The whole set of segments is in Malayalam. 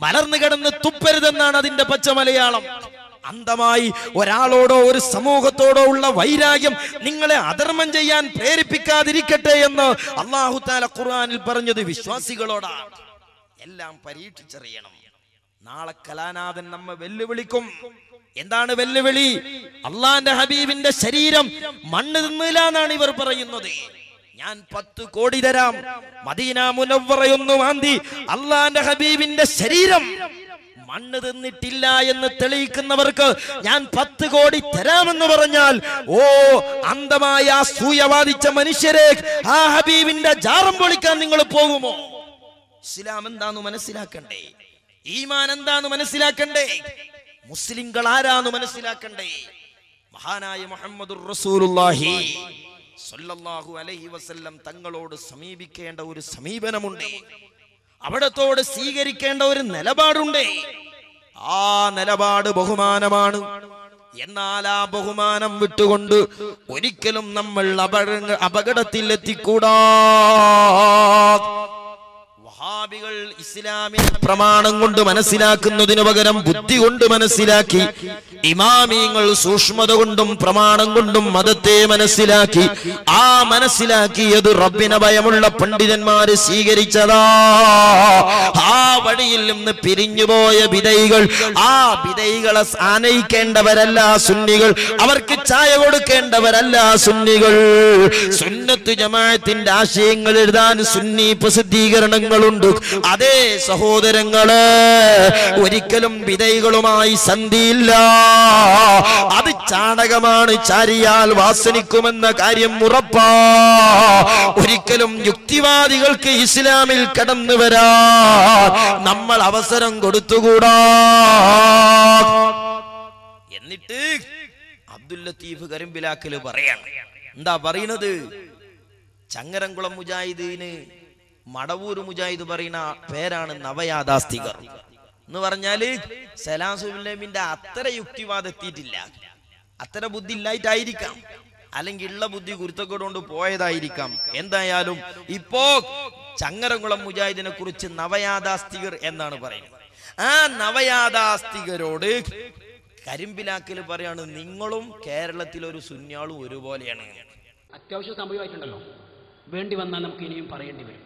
മലർന്നു കിടന്ന് തുപ്പരുതെന്നാണ് അതിന്റെ പച്ച മലയാളം. അന്ധമായി ഒരാളോടോ ഒരു സമൂഹത്തോടോ ഉള്ള വൈരാഗ്യം നിങ്ങളെ അധർമ്മം ചെയ്യാൻ പ്രേരിപ്പിക്കാതിരിക്കട്ടെ എന്ന് അല്ലാഹു തആല ഖുർആനിൽ പറഞ്ഞത് വിശ്വാസികളോടാണ്. എല്ലാം പരീക്ഷിച്ചറിയണം. നാളെ കലാനാഥൻ നമ്മെ വെല്ലുവിളിക്കും. എന്താണ് വെല്ലുവിളി? അള്ളാന്റെ ഹബീബിന്റെ ശരീരം മണ്ണ് തിന്നില്ല എന്നാണ് ഇവർ പറയുന്നത്. ഞാൻ 10 കോടി തരാം, മദീന മുനവ്വറയൊന്നു മാന്തി അള്ളാന്റെ ഹബീബിന്റെ ശരീരം മണ്ണ് തിന്നിട്ടില്ല എന്ന് തെളിയിക്കുന്നവർക്ക് ഞാൻ 10 കോടി തരാമെന്ന് പറഞ്ഞാൽ, ഓ അന്ധമായ അസൂയവാദിച്ച മനുഷ്യരെ, ആ ഹബീബിന്റെ ജാറം പൊളിക്കാൻ നിങ്ങൾ പോകുമോ? ഇസ്ലാം എന്താന്ന് മനസ്സിലാക്കണ്ടേ? ഈമാൻ എന്താന്ന് മനസ്സിലാക്കണ്ടേ? മുസ്ലിങ്ങൾ ആരാന്ന് മനസ്സിലാക്കണ്ടേ? മഹാനായ മുഹമ്മദുർ റസൂലുള്ളാഹി സ്വല്ലല്ലാഹു അലൈഹി വസല്ലം തങ്ങളോട് സമീപിക്കേണ്ട ഒരു സമീപനമുണ്ട്. അവിടത്തോട് സ്വീകരിക്കേണ്ട ഒരു നിലപാടുണ്ട്. ആ നിലപാട് ബഹുമാനമാണ്. എന്നാൽ ആ ബഹുമാനം വിട്ടുകൊണ്ട് ഒരിക്കലും നമ്മൾ അപകടത്തിൽ എത്തിക്കൂടാ. വഹാബികൾ ഇസ്ലാമിനെ പ്രമാണം കൊണ്ട് മനസ്സിലാക്കുന്നതിനു പകരം ബുദ്ധി കൊണ്ട് മനസ്സിലാക്കി. ഇമാമിയങ്ങൾ സൂക്ഷ്മത കൊണ്ടും പ്രമാണം കൊണ്ടും മതത്തെ മനസ്സിലാക്കി. ആ മനസ്സിലാക്കിയത് റബ്ബിനെ ഭയമുള്ള പണ്ഡിതന്മാര് സ്വീകരിച്ചതാ. ആ വഴിയിൽ നിന്ന് പിരിഞ്ഞുപോയ വിദൈകൾ, ആ വിദൈകളെ ആനയിക്കേണ്ടവരല്ല സുന്നികൾ, അവർക്ക് ചായ കൊടുക്കേണ്ടവരല്ല സുന്നികൾ. സുന്നത്ത് ജമാഅത്തിന്റെ ആശയങ്ങൾ എഴുതാൻ സുന്നി പ്രസിദ്ധീകരണങ്ങളുണ്ട്. അതേ സഹോദരങ്ങളെ, ഒരിക്കലും വിദൈകളുമായി സന്ധിയില്ല. അത് ചാണകമാണ്, ചാരിയാൽ വാസനിക്കുമെന്ന കാര്യം ഉറപ്പാ. ഒരിക്കലും യുക്തിവാദികൾക്ക് ഇസ്ലാമിൽ കടന്നു വരാൻ നമ്മൾ അവസരം കൊടുത്തുകൂടാ. എന്നിട്ട് അബ്ദുൽ ലത്തീഫ് കരിമ്പിലാക്കല് പറയാണ്. എന്താ പറയുന്നത്? ചങ്ങരംകുളം മുജാഹിദീന് മടവൂർ മുജാഹിദ് പറയുന്ന പേരാണ് നവയാഥാസ്ഥികർ എന്ന് പറഞ്ഞാല് സലാസുല്ലമിന്റെ അത്ര യുക്തിവാദം എത്തിയിട്ടില്ല. അത്ര ബുദ്ധി ഇല്ലായിട്ടായിരിക്കാം, അല്ലെങ്കിൽ ഉള്ള ബുദ്ധി കുരുത്തക്കേടുകൊണ്ട് പോയതായിരിക്കാം. എന്തായാലും ഇപ്പോ ചങ്ങരംകുളം മുജാഹിദിനെ കുറിച്ച് നവയാഥാസ്ഥികർ എന്നാണ് പറയുന്നത്. ആ നവയാഥാസ്ഥികരോട് കരിമ്പിലാക്കൽ പറയാണ്, നിങ്ങളും കേരളത്തിലൊരു സുന്യാളും ഒരുപോലെയാണ്. അത്യാവശ്യം സംഭവമായിട്ടുണ്ടല്ലോ, വേണ്ടി വന്നാൽ നമുക്ക് ഇനിയും പറയേണ്ടി വരും.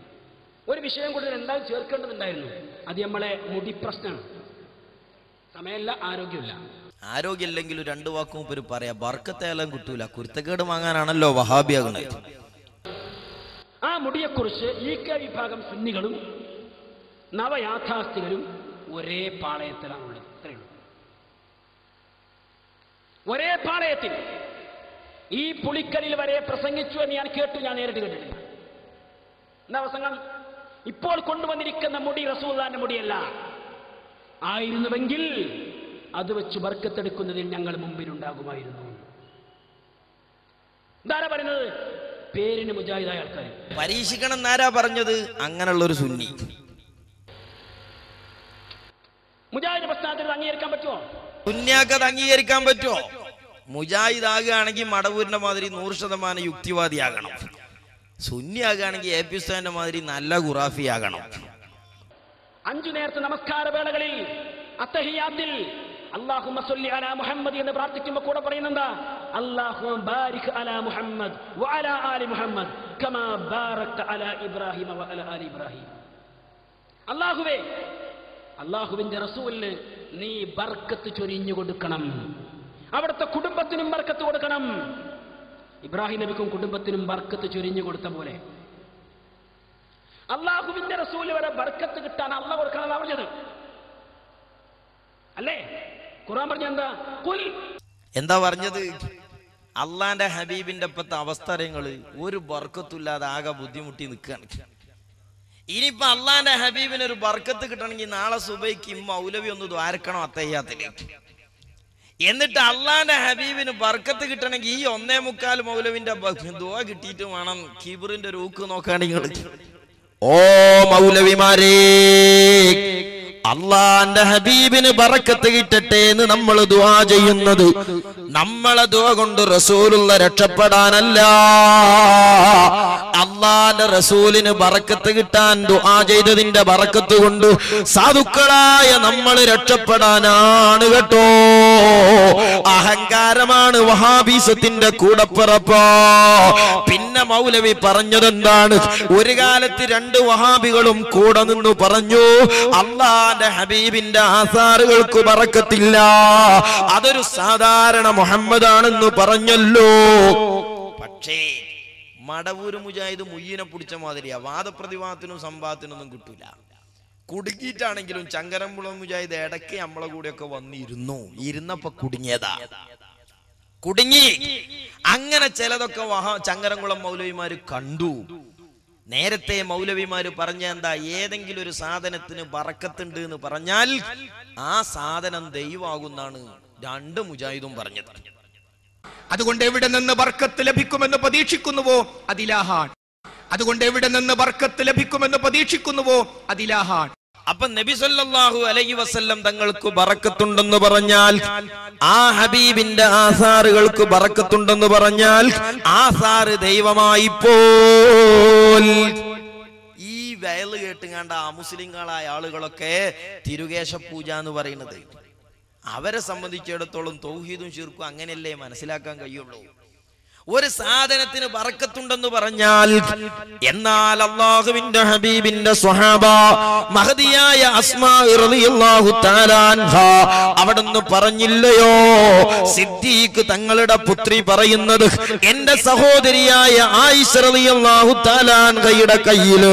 ഒരു വിഷയം കൂടുതൽ എന്തായാലും ചേർക്കേണ്ടതുണ്ടായിരുന്നു. അത് നമ്മളെ മുടി പ്രശ്നമാണ്. സമയമില്ല, ആരോഗ്യമില്ല. ആരോഗ്യമില്ലെങ്കിലും 2 വാക്കും ഇപ്പൊ പറയാ. ബർക്കത്തേലും കിട്ടൂല, കുരുത്തക്കേട് വാങ്ങാനാണല്ലോ വഹാബിയാകുന്നത്. ആ മുടിയെക്കുറിച്ച് ഈ വിഭാഗം സുന്നികളും നവയാഥാസ്ഥികരും ഒരേ പാളയത്തിലാണുള്ളത്. ഇത്രയുള്ളൂ, ഒരേ പാളയത്തിൽ. ഈ പുളിക്കലിൽ വരെ പ്രസംഗിച്ചു എന്ന് ഞാൻ കേട്ടു, ഞാൻ നേരിട്ട് കേട്ടിട്ടില്ല. എന്താ പ്രസംഗം? ഇപ്പോൾ കൊണ്ടുവന്നിരിക്കുന്ന മുടി റസൂലുള്ളാഹിന്റെ മുടിയല്ല. ആയിരുന്നുവെങ്കിൽ അത് വെച്ച് ബർക്കത്തെടുക്കുന്നതിൽ ഞങ്ങൾ മുമ്പിലുണ്ടാകുമായിരുന്നു. എന്താരാ പറയുന്നത്? പേരിന് മുജാഹിദായ ആൾക്കാർ. പരീക്ഷിക്കണം എന്നാരാ പറഞ്ഞത്? അങ്ങനെയുള്ളൊരു സുന്നി. മുജാഹിദ് പ്രസ്ഥാനത്തിൽ അംഗീകരിക്കാൻ പറ്റുമോ? സുന്നിയാക്കത് അംഗീകരിക്കാൻ പറ്റുമോ? മുജാഹിദ് ആകുകയാണെങ്കിൽ മടവൂരിന്റെ മാതിരി 100% യുക്തിവാദിയാകണം. സുന്നി ആകുകയാണെങ്കിൽ എ പി ഉസ്താദിന്റെ മാതിരി നല്ല ഖുറാഫിയാകണം. 5 നേരത്തെ നമസ്കാര വേളകളിൽ അത്തഹിയാത്തിൽ അല്ലാഹുമ്മ സ്വല്ലി അലാ മുഹമ്മദ് എന്ന് പ്രാർത്ഥിക്കുമ്പോൾ കൂടെ പറയുന്നെന്താ? അല്ലാഹുമ്മ ബാരിക് അലാ മുഹമ്മദ് വഅലാ ആലി മുഹമ്മദ് കമാ ബാറക്ത അലാ ഇബ്രാഹിം വഅലാ ആലി ഇബ്രാഹിം. അല്ലാഹുവേ, അല്ലാഹുവിന്റെ റസൂലിന് നീ ബർക്കത്ത് ചൊരിഞ്ഞു കൊടുക്കണം, അവിടുത്തെ കുടുംബത്തിനും ബർക്കത്ത് കൊടുക്കണം. ഇബ്രാഹിം നബിക്കും കുടുംബത്തിനും ബർക്കത്ത് ചൊരിഞ്ഞു കൊടുത്ത പോലെ അല്ലാഹുവിന്റെ റസൂല് വരെ ബർക്കത്ത് കിട്ടാൻ അല്ലാഹ് കൊടുക്കണം പറഞ്ഞത് അല്ലേ? ഖുർആൻ പറഞ്ഞ എന്താ പറഞ്ഞത്? അള്ളാന്റെ ഹബീബിന്റെ ഇപ്പത്തെ അവസ്ഥകള് ഒരു ബർക്കത്തുമില്ലാതെ ആകെ ബുദ്ധിമുട്ടി നിൽക്കുകയാണ്. ഇനിയിപ്പോ അള്ളാന്റെ ഹബീബിന് ഒരു ബർക്കത്ത് കിട്ടണമെങ്കിൽ നാളെ സുബൈക്ക് മൗലവി ഒന്ന് ദ്വാരക്കണം അത്തഹിയ്യാത്തില്. എന്നിട്ട് അള്ളാന്റെ ഹബീബിന് ബർക്കത്ത് കിട്ടണമെങ്കിൽ ഈ 1.25 മൗലവിന്റെ ദുആ കിട്ടിയിട്ട് വേണം കിബറിന്റെ ഒരു ഊക്ക് നോക്കുകയാണെങ്കിൽ. ഓ മൗലവിമാരെ, അള്ളാന്റെ ഹബീബിന് ബറക്കത്ത് കിട്ടട്ടെ എന്ന് നമ്മൾ ദുആ ചെയ്യുന്നത് നമ്മളെ ദുആ കൊണ്ട് റസൂലുള്ള രക്ഷപ്പെടാനല്ല, അള്ളാന്റെ റസൂലിന് ബറക്കത്ത് കിട്ടാൻ ദുആ ചെയ്തതിന്റെ ബറക്കത്ത് കൊണ്ട് സാധുക്കളായ നമ്മൾ രക്ഷപ്പെടാനാണ് കേട്ടോ. അഹങ്കാരമാണ് വഹാബീസത്തിന്റെ കൂടപ്പിറപ്പ്. പിന്നെ മൗലവി പറഞ്ഞതെന്താണ്? ഒരു കാലത്ത് രണ്ട് വഹാബികളും കൂടെ നിന്ന് പറഞ്ഞു, അള്ളാന്റെ ഹബീബിന്റെ ആസാറുകൾക്ക് ബറക്കത്തില്ല, അതൊരു സാധാരണ മുഹമ്മദാണെന്ന് പറഞ്ഞല്ലോ. പക്ഷേ മടവൂര് മുജാഹിദ് മുയ്യിനെ പിടിച്ച മാതിരിയാ, വാദപ്രതിവാദത്തിനും സംവാദത്തിനൊന്നും കിട്ടൂല. കുടുങ്ങിയിട്ടാണെങ്കിലും ചങ്കരംകുളം മുജാഹിദ് ഇടയ്ക്ക് നമ്മളെ കൂടെയൊക്കെ വന്നിരുന്നു, ഇരുന്നപ്പോ കുടുങ്ങിയതാ, കുടുങ്ങി. അങ്ങനെ ചിലതൊക്കെ ചങ്കരംകുളം മൗലവിമാര് കണ്ടു. നേരത്തെ മൗലവിമാര് പറഞ്ഞ എന്താ, ഏതെങ്കിലും ഒരു സാധനത്തിന് ബറക്കത്തുണ്ട് എന്ന് പറഞ്ഞാൽ ആ സാധനം ദൈവമാകുന്നാണ് രണ്ട് മുജാഹിദും പറഞ്ഞത്. അതുകൊണ്ട് എവിടെ നിന്ന് ബർക്കത്ത് ലഭിക്കുമെന്ന് പ്രതീക്ഷിക്കുന്നുവോ അതിലാഹാൻ. അതുകൊണ്ട് എവിടെ നിന്ന് ബർക്കത്ത് ലഭിക്കുമെന്ന് പ്രതീക്ഷിക്കുന്നുവോ അതിലാഹാൻ. അപ്പൊ നബി സല്ലല്ലാഹു അലൈഹി വസല്ലം തങ്ങൾക്ക് ബറക്കത്തുണ്ടെന്ന് പറഞ്ഞാൽ, ആ ഹബീബിന്റെ ആസാറുകൾക്ക് ബറക്കത്തുണ്ടെന്ന് പറഞ്ഞാൽ ആസാറ് ദൈവമായി പോൽ. ഈ വയല് കേട്ടുകണ്ട അമുസ്ലിങ്ങളായ ആളുകളൊക്കെ തിരുകേശ പൂജ എന്ന് പറയുന്നത്, അവരെ സംബന്ധിച്ചിടത്തോളം തൗഹീദും ശിർക്കും അങ്ങനെയല്ലേ മനസ്സിലാക്കാൻ കഴിയുള്ളൂ. ഒരു സാധനത്തിന് ബറക്കത്തുണ്ടെന്ന് പറഞ്ഞാൽ, എന്നാൽ അല്ലാഹുവിന്റെ ഹബീബിന്റെ സ്വഹാബ മഹദിയായ അസ്മാ റളിയല്ലാഹു തആല അൻഹ അവിടുന്ന് പറഞ്ഞില്ലയോ, സിദ്ദീഖ് തങ്ങളുടെ പുത്രി പറയുന്നത്, എന്റെ സഹോദരിയായ ആയിഷ റളിയല്ലാഹു തആല അൻഹയുടെ കയ്യിൽ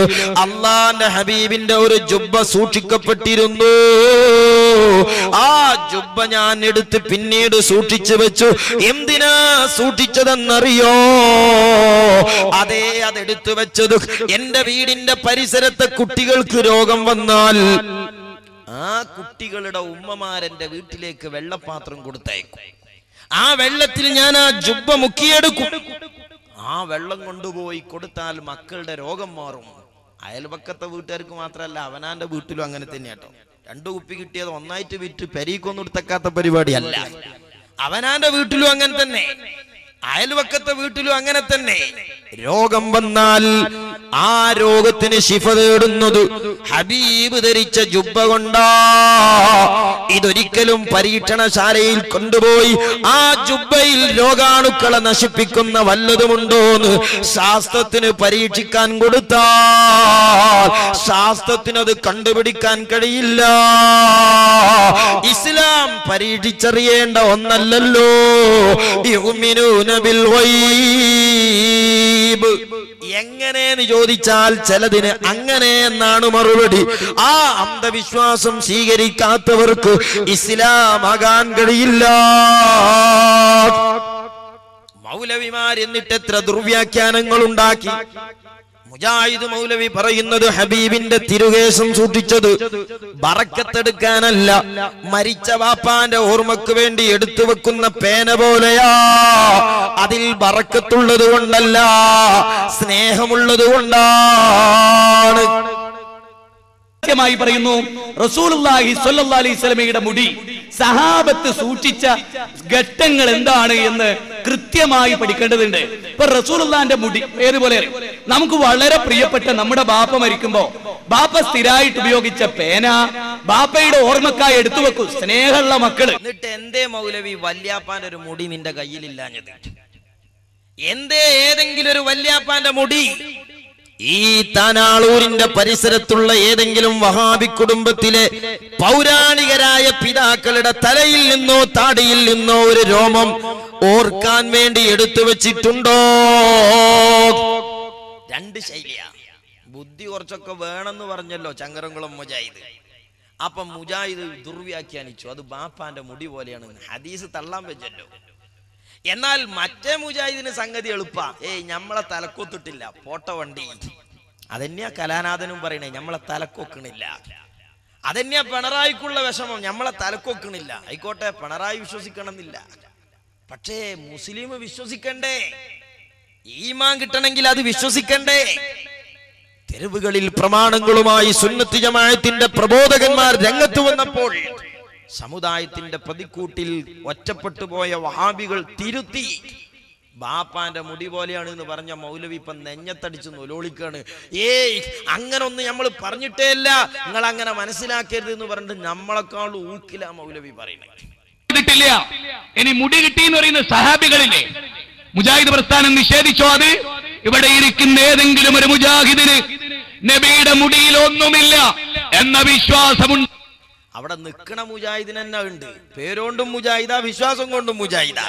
അല്ലാഹുവിന്റെ ഹബീബിന്റെ ഒരു ജുബ്ബ സൂക്ഷിക്കപ്പെട്ടിരുന്നു. ആ ജുബ്ബ ഞാൻ എടുത്ത് പിന്നീട് സൂക്ഷിച്ചു വെച്ചു. എന്തിനാ സൂക്ഷിച്ചതെന്നറിയോ? അതേ, അതെടുത്തു വെച്ചത് എന്റെ വീടിന്റെ പരിസരത്തെ കുട്ടികൾക്ക് രോഗം വന്നാൽ ആ കുട്ടികളുടെ ഉമ്മമാരെന്റെ വീട്ടിലേക്ക് വെള്ളപാത്രം കൊടുത്തയക്കും. ആ വെള്ളത്തിൽ ഞാൻ ആ ജുബ്ബ മുക്കിയെടുക്കും. ആ വെള്ളം കൊണ്ടുപോയി കൊടുത്താൽ മക്കളുടെ രോഗം മാറും. അയൽപക്കത്തെ വീട്ടുകാർക്ക് മാത്രമല്ല, അവനാന്റെ വീട്ടിലും അങ്ങനെ തന്നെയാട്ടോ. രണ്ടു കുപ്പി കിട്ടിയത് ഒന്നായിട്ട് വിറ്റ് പെരീക്കൊന്നും എടുത്തക്കാത്ത പരിപാടിയല്ല. അവനാന്റെ വീട്ടിലും അങ്ങനെ തന്നെ, അയൽവക്കത്തെ വീട്ടിലും അങ്ങനെ തന്നെ. രോഗം വന്നാൽ ആ രോഗത്തിന് ശിഫ തേടുന്നത് ഹബീബ് ധരിച്ച ജുബ്ബ കൊണ്ടാ. ഇതൊരിക്കലും പരീക്ഷണശാലയിൽ കൊണ്ടുപോയി ആ ജുബ്ബയിൽ രോഗാണുക്കളെ നശിപ്പിക്കുന്ന വല്ലതുമുണ്ടോന്ന് ശാസ്ത്രത്തിന് പരീക്ഷിക്കാൻ കൊടുത്താൽ ശാസ്ത്രത്തിനത് കണ്ടുപിടിക്കാൻ കഴിയില്ല. ഇസ്ലാം പരീക്ഷിച്ചറിയേണ്ട ഒന്നല്ലല്ലോ. ബിൽ ഗൈബ്. എങ്ങനെയെന്ന് ചോദിച്ചാൽ ചിലതിന് അങ്ങനെ എന്നാണ് മറുപടി. ആ അന്ധവിശ്വാസം സ്വീകരിക്കാത്തവർക്ക് ഇസ്ലാമാകാൻ കഴിയില്ല. മൗലവിമാർ എന്നിട്ട് എത്ര ദുർവ്യാഖ്യാനങ്ങൾ ഉണ്ടാക്കി. മുജാഹിദ് മൗലവി പറയുന്നത് ഹബീബിന്റെ തിരുകേശം സൂക്ഷിച്ചത് ബറക്കത്തെടുക്കാനല്ല, മരിച്ച വാപ്പാന്റെ ഓർമ്മക്ക് വേണ്ടി എടുത്തു വെക്കുന്ന പേന പോലെയാ. അതിൽ ബറക്കത്തുള്ളത് കൊണ്ടല്ല, സ്നേഹമുള്ളത് കൊണ്ടാണ്. പറയുന്നു, റസൂലുള്ളാഹി സ്വല്ലല്ലാഹു അലൈഹി വസല്ലമയുടെ മുടി സഹാബത്ത് സൂക്ഷിച്ച ഘട്ടങ്ങൾ എന്താണ് എന്ന് കൃത്യമായി പഠിക്കേണ്ടതുണ്ട്. ഇപ്പൊ റസൂലുള്ളാഹിന്റെ മുടി ഏതുപോലെ നമുക്ക് വളരെ പ്രിയപ്പെട്ട നമ്മുടെ ബാപ്പ മരിക്കുമ്പോ ബാപ്പ സ്ഥിരമായിട്ട് ഉപയോഗിച്ച പേന ബാപ്പയുടെ ഓർമ്മക്കായി എടുത്തു വെക്കും സ്നേഹമുള്ള മക്കള്. എന്നിട്ട് എന്തേ മൗലവി വല്യാപ്പാന്റെ ഒരു മുടി നിന്റെ കയ്യിലില്ലാഞ്ഞത്? എന്തേ ഏതെങ്കിലും ഒരു വല്യാപ്പാന്റെ മുടി ഈ താനാളൂരിന്റെ പരിസരത്തുള്ള ഏതെങ്കിലും വഹാബി കുടുംബത്തിലെ പൗരാണികരായ പിതാക്കളുടെ തലയിൽ നിന്നോ താടിയിൽ നിന്നോ ഒരു രോമം ഓർക്കാൻ വേണ്ടി എടുത്തു വെച്ചിട്ടുണ്ടോ? രണ്ട് ശൈലിയാ. ബുദ്ധി കുറച്ചൊക്കെ വേണമെന്ന് പറഞ്ഞല്ലോ ചങ്കരംകുളം മുജാഹിദ്. അപ്പൊ മുജാഹിദ് ദുർവ്യാഖ്യാനിച്ചു, അത് ബാപ്പാന്റെ മുടി പോലെയാണ്. ഹദീസ് തള്ളാൻ വെച്ചല്ലോ. എന്നാൽ മറ്റേ മുജാഹിദിന് സംഗതി എളുപ്പ. ഞമ്മളെ തലക്കൊത്തിട്ടില്ല, പോട്ട വണ്ടി. അതെന്നെയാ കലാനാഥനും പറയണേ, ഞമ്മളെ തലക്കൊക്കണില്ല. അതെന്നെയാ പിണറായിക്കുള്ള വിഷമം, ഞമ്മളെ തലക്കൊക്കണില്ല. ആയിക്കോട്ടെ, പിണറായി വിശ്വസിക്കണമെന്നില്ല, പക്ഷേ മുസ്ലിം വിശ്വസിക്കണ്ടേ? ഈമാൻ കിട്ടണമെങ്കിൽ അത് വിശ്വസിക്കണ്ടേ? തെരുവുകളിൽ പ്രമാണങ്ങളുമായി സുന്നത്ത് ജമാഅത്തിന്റെ പ്രബോധകന്മാർ രംഗത്ത് വന്നപ്പോൾ സമുദായത്തിന്റെ പ്രതിക്കൂട്ടിൽ ഒറ്റപ്പെട്ടു പോയ വഹാബികൾ തിരുത്തി. ബാപ്പാന്റെ മുടി പോലെയാണ് എന്ന് പറഞ്ഞ മൗലവി ഇപ്പൊ നെഞ്ഞത്തടിച്ച് നൊലോളിക്കാണ്. ഏയ് അങ്ങനൊന്നും നമ്മൾ പറഞ്ഞിട്ടേ ഇല്ല, നിങ്ങൾ അങ്ങനെ മനസ്സിലാക്കരുത് എന്ന് പറഞ്ഞിട്ട് നമ്മളെക്കാൾ ഊക്കില മൗലവി പറയുന്നത്. ഇനി മുടി കിട്ടി എന്ന് പറയുന്ന സഹാബികളിലെ മുജാഹിദ് പ്രസ്ഥാനം നിഷേധിച്ചോ? അത് ഇവിടെ ഇരിക്കുന്ന ഏതെങ്കിലും ഒരു മുജാഹിദിന് നബിയുടെ മുടിയിൽ ഒന്നുമില്ല എന്ന വിശ്വാസമുണ്ട്? അവിടെ നിൽക്കണ മുജാഹിദിന് തന്നെ ഉണ്ട്. പേരോണ്ടും മുജാഹിദ, വിശ്വാസം കൊണ്ടും മുജാഹിദ.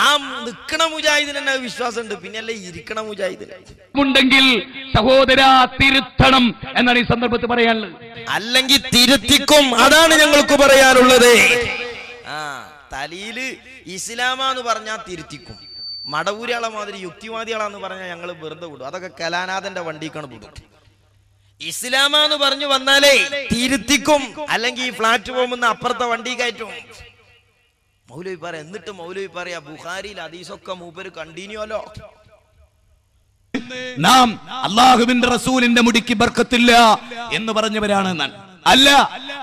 ആ നിൽക്കണ മുജാഹിദിന് തന്നെ വിശ്വാസം ഉണ്ട്, പിന്നല്ലേ ഇരിക്കണ മുജാഹിദിന് ഉണ്ടെങ്കിൽ സഹോദരാ തിരുത്തണം എന്നാണ് ഈ സന്ദർഭത്തിൽ പറയാനുള്ളത്. അല്ലെങ്കിൽ തിരുത്തിക്കും, അതാണ് ഞങ്ങൾക്ക് പറയാനുള്ളത്. തലയില് ഇസ്ലാമാന്ന് പറഞ്ഞാൽ തിരുത്തിക്കും. മടവൂരിയാളെ മാതിരി യുക്തിവാദികളാന്ന് പറഞ്ഞാൽ ഞങ്ങൾ വെറുതെ വിടും. അതൊക്കെ കലാനാഥന്റെ വണ്ടിക്കാണ് വിടും. ഇസ്ലാമാന്ന് പറഞ്ഞു വന്നാലേ തിരുത്തിക്കും, അല്ലെങ്കിൽ ഈ ഫ്ലാറ്റ് പോകുന്ന അപ്പുറത്തെ വണ്ടി കയറ്റും. മൗലവി പറയാം. എന്നിട്ട് മൗലവി പറയാ ബുഖാരിയിൽ ഹദീസൊക്കെ മൂപ്പര് കണ്ടിന്യൂല്ലോ. നാം അള്ളാഹുവിന്റെ റസൂലിന്റെ മുടിക്ക് ബർക്കത്തില്ല എന്ന് പറഞ്ഞവരാണ്. അല്ല,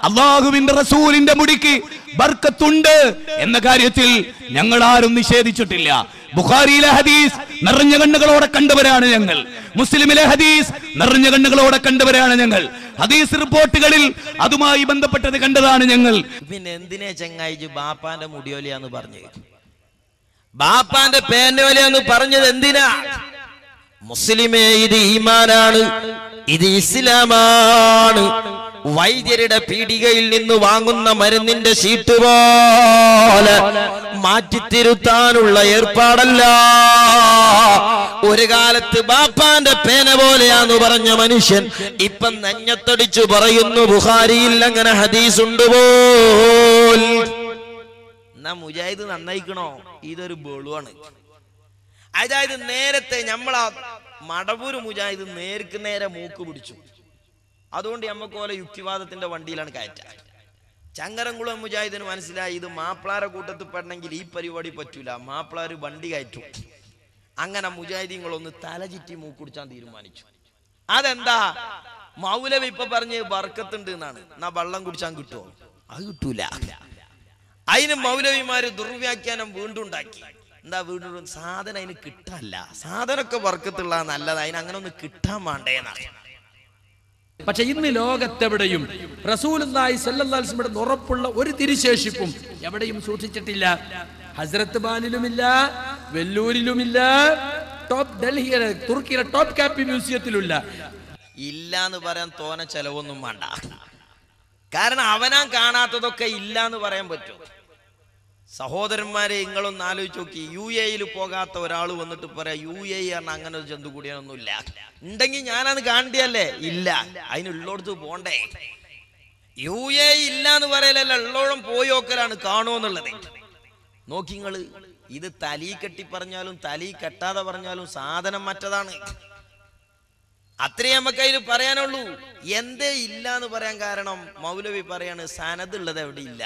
അള്ളാഹുവിന്റെ റസൂലിന്റെ മുടിക്ക് ബർക്കത്തുണ്ട് എന്ന കാര്യത്തിൽ ഞങ്ങൾ ആരും നിഷേധിച്ചിട്ടില്ല. ബുഖാരിയിലെ ഹദീസ് നിറഞ്ഞ കണ്ണുകളോടെ കണ്ടവരാണ് ഞങ്ങൾ. മുസ്ലിമിലെ ഹദീസ് നിറഞ്ഞ കണ്ണുകളോടെ കണ്ടവരാണ് ഞങ്ങൾ. ഹദീസ് റിപ്പോർട്ടുകളിൽ അതുമായി ബന്ധപ്പെട്ടത് കണ്ടതാണ് ഞങ്ങൾ. പിന്നെ എന്തിനെ ചങ്ങായിച്ച് ബാപ്പാന്റെ മുടിയോലിയാന്ന് പറഞ്ഞു, ബാപ്പാന്റെ പേനോലിയാന്ന് പറഞ്ഞത് എന്തിനാ? മുസ്ലിമേ, ഇത് ഈമാനാണ്, ഇത് ഇസ്ലാമാണ്. വൈദ്യരുടെ പീടികയിൽ നിന്ന് വാങ്ങുന്ന മരുന്നിന്റെ ഷീറ്റ് പോലെ മാറ്റിത്തിരുത്താനുള്ള ഏർപ്പാടല്ല. ഒരു കാലത്ത് ബാപ്പാന്റെ പേന പോലെയാന്ന് പറഞ്ഞ മനുഷ്യൻ ഇപ്പം നെഞ്ഞത്തടിച്ചു പറയുന്നു ബുഖാരിയിൽ അങ്ങനെ ഹദീസ് ഉണ്ട് പോൽ. എന്നാ മുജാഹിദ് നന്നായിക്കണോ? ഇതൊരു ബോളുവാണ്. അതായത് നേരത്തെ നമ്മളാ മടവൂര് മുജാഹിദ് നേർക്ക് നേരെ മൂക്ക് പിടിച്ചു. അതുകൊണ്ട് നമുക്ക് പോലെ യുക്തിവാദത്തിന്റെ വണ്ടിയിലാണ് കയറ്റ. ചങ്ങരംകുളം മുജാഹിദിന് മനസ്സിലായി ഇത് മാപ്പിളാരെ കൂട്ടത്തിൽ പെടണമെങ്കിൽ ഈ പരിപാടി പറ്റൂല, മാപ്പിളാര് വണ്ടി കയറ്റും. അങ്ങനെ മുജാഹിദീങ്ങളൊന്ന് തലചിറ്റി മൂക്കുടിച്ചാൻ തീരുമാനിച്ചു. അതെന്താ? മൗലവി ഇപ്പൊ പറഞ്ഞ് ബർക്കത്തുണ്ട് എന്നാണ്. എന്നാ വെള്ളം കുടിച്ചാൻ കിട്ടുമോ? അത് കിട്ടൂല. അതിന് മൗലവിമാര് ദുർവ്യാഖ്യാനം വീണ്ടും ഉണ്ടാക്കി. എന്താ വീണ്ടും? സാധനം അതിന് കിട്ടാല്ല. സാധനമൊക്കെ ബർക്കത്തുള്ള നല്ലത്, അതിന് അങ്ങനെ ഒന്ന് കിട്ടാൻ വേണ്ടേന്നാണ്. പക്ഷെ ഇന്ന് ലോകത്തെവിടെയും റസൂലുള്ളാഹി സ്വല്ലല്ലാഹു അലൈഹി വസല്ലം ഉറപ്പുള്ള ഒരു തിരുശേഷിപ്പും എവിടെയും സൂക്ഷിച്ചിട്ടില്ല. ഹസ്രത്ത് ബാനിലുമില്ല, വെല്ലൂരിലുമില്ല, ടോപ്പ് ഡൽഹിയിലെ തുർക്കിയിലെ ടോപ്പ് കാപ്പി മ്യൂസിയത്തിലുമില്ല. ഇല്ലാന്ന് പറയാൻ തോനെ ചെലവൊന്നും വേണ്ട. കാരണം അവനാൻ കാണാത്തതൊക്കെ ഇല്ലാന്ന് പറയാൻ പറ്റും. സഹോദരന്മാരെ, നിങ്ങളൊന്ന് ആലോചിച്ച് നോക്കി. UAE പോകാത്ത ഒരാൾ വന്നിട്ട് പറയാ UAE പറഞ്ഞ അങ്ങനെ ഒരു ജന്തു കൂടിയൊന്നുമില്ല. ഉണ്ടെങ്കിൽ ഞാനത് കാണണ്ടല്ലേ? ഇല്ല. അതിനുള്ളോടത്ത് പോണ്ടേ. UAE ഇല്ലാന്ന് പറയലല്ല, ഉള്ളോളം പോയി നോക്കലാണ് കാണുമെന്നുള്ളത്. നോക്കിങ്ങള്, ഇത് തലി കെട്ടി പറഞ്ഞാലും തലി കെട്ടാതെ പറഞ്ഞാലും സാധനം മറ്റതാണ്. അത്രേ നമുക്ക് അതിൽ പറയാനുള്ളൂ. എന്തേ ഇല്ലാന്ന് പറയാൻ കാരണം? മൗലവി പറയാണ് സനദുള്ളത് എവിടെ ഇല്ല.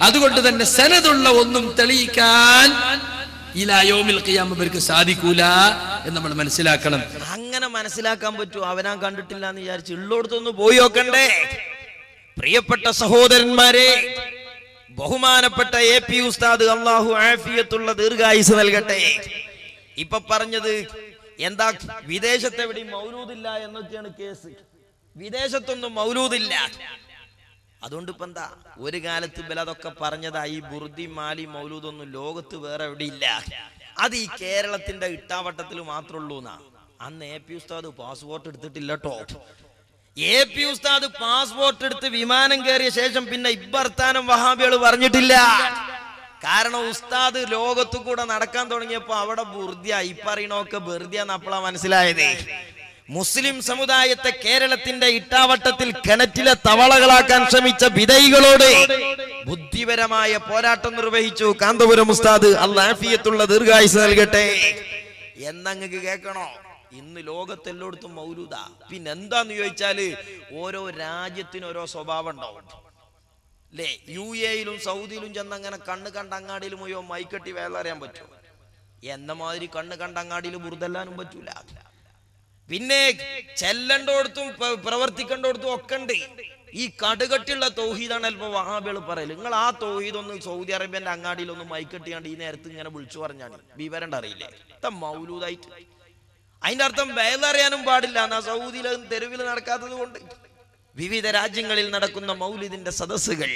അതുകൊണ്ട് തന്നെ സനദുള്ള ഒന്നും തെളിയിക്കാൻ ഇലാ യൗമിൽ ഖിയാമ ഇവർക്ക് സാധിക്കൂല എന്ന് നമ്മൾ മനസ്സിലാക്കണം. അങ്ങനെ മനസ്സിലാക്കാൻ പറ്റൂ? അവനാൻ കണ്ടിട്ടില്ല എന്ന് വിചാരിച്ച് ഉള്ളോടത്തൊന്ന് പോയി നോക്കണ്ടേ? പ്രിയപ്പെട്ട സഹോദരന്മാരെ, ബഹുമാനപ്പെട്ട AP ഉസ്താദ് അല്ലാഹു ആഫിയത്തുള്ള ദീർഘായുസ് നൽകട്ടെ, ഇപ്പൊ പറഞ്ഞത് എന്താ? വിദേശത്തെവിടെയും മൗലൂദില്ല എന്നൊക്കെയാണ് കേസ്. വിദേശത്തൊന്നും മൗലൂദില്ല. അതുകൊണ്ട് ഇപ്പൊ എന്താ? ഒരു കാലത്ത് അതൊക്കെ പറഞ്ഞതാ. ഈ ബുർദി മാലി മൗലൂദൊന്നും ലോകത്ത് വേറെ എവിടെ ഇല്ല. അത് ഈ കേരളത്തിന്റെ ഇട്ടാവട്ടത്തിൽ മാത്രമുള്ളൂ എന്നാ. അന്ന് AP ഉസ്താദ് പാസ്പോർട്ട് എടുത്തിട്ടില്ല കേട്ടോ. AP ഉസ്താദ് പാസ്പോർട്ട് എടുത്ത് വിമാനം കയറിയ ശേഷം പിന്നെ ഇബ്ബർത്താനം വഹാബികൾ പറഞ്ഞിട്ടില്ല. കാരണം ഉസ്താദ് ലോകത്തു കൂടെ നടക്കാൻ തുടങ്ങിയപ്പോ അവിടെ ബുർദിയ, ഈ പറയണൊക്കെ ബെർദിയാന്ന് അപ്പോഴാ മനസ്സിലായത്. മുസ്ലിം സമുദായത്തെ കേരളത്തിന്റെ ഇട്ടാവട്ടത്തിൽ കിണറ്റിലെ തവളകളാക്കാൻ ശ്രമിച്ച വിധൈകളോട് ബുദ്ധിപരമായ പോരാട്ടം നിർവഹിച്ചു കാന്തപുരം ഉസ്താദ്. അല്ലാഹു ആഫിയത്തുള്ള ദീർഘായുസ് നൽകട്ടെ. എന്നങ്ങക്ക് കേൾക്കണോ? ഇന്ന് ലോകത്തെല്ലോടത്തും മൗലൂദ. പിന്നെ എന്താന്ന് ചോദിച്ചാല് ഓരോ രാജ്യത്തിനും ഓരോ സ്വഭാവം ഉണ്ടാവും അല്ലേ? UAE-യിലും സൗദിയിലും ചെന്നങ്ങനെ കണ്ണ് കണ്ട അങ്ങാടിയിൽ മുഴുവൻ മൈക്കട്ടി വേലറിയാൻ പറ്റും. എന്ന മാതിരി കണ്ണ് കണ്ട അങ്ങാടിയിൽ ബുർദല്ലാനും പറ്റൂല. പിന്നെ ചെല്ലണ്ടോടത്തും പ്രവർത്തിക്കേണ്ടോടത്തും ഒക്കെ ഉണ്ട്. ഈ കടുകട്ടിയുള്ള തൗഹീദാണ് അല്പം വഹാബികൾ പറയല്. നിങ്ങൾ ആ തൗഹീദ് ഒന്ന് സൗദി അറേബ്യന്റെ അങ്ങാടിയിലൊന്നും മൈക്കെട്ടിയാണ്ട് ഈ നേരത്ത് ഇങ്ങനെ വിളിച്ചു പറഞ്ഞാണ് വിവരണ്ട അറിയില്ലേ മൗലൂദായിട്ട്. അതിന്റെ അർത്ഥം വേലറിയാനും പാടില്ല എന്നാ സൗദിയിൽ തെരുവിൽ നടക്കാത്തത് കൊണ്ട്. വിവിധ രാജ്യങ്ങളിൽ നടക്കുന്ന മൗലിദിന്റെ സദസ്സുകൾ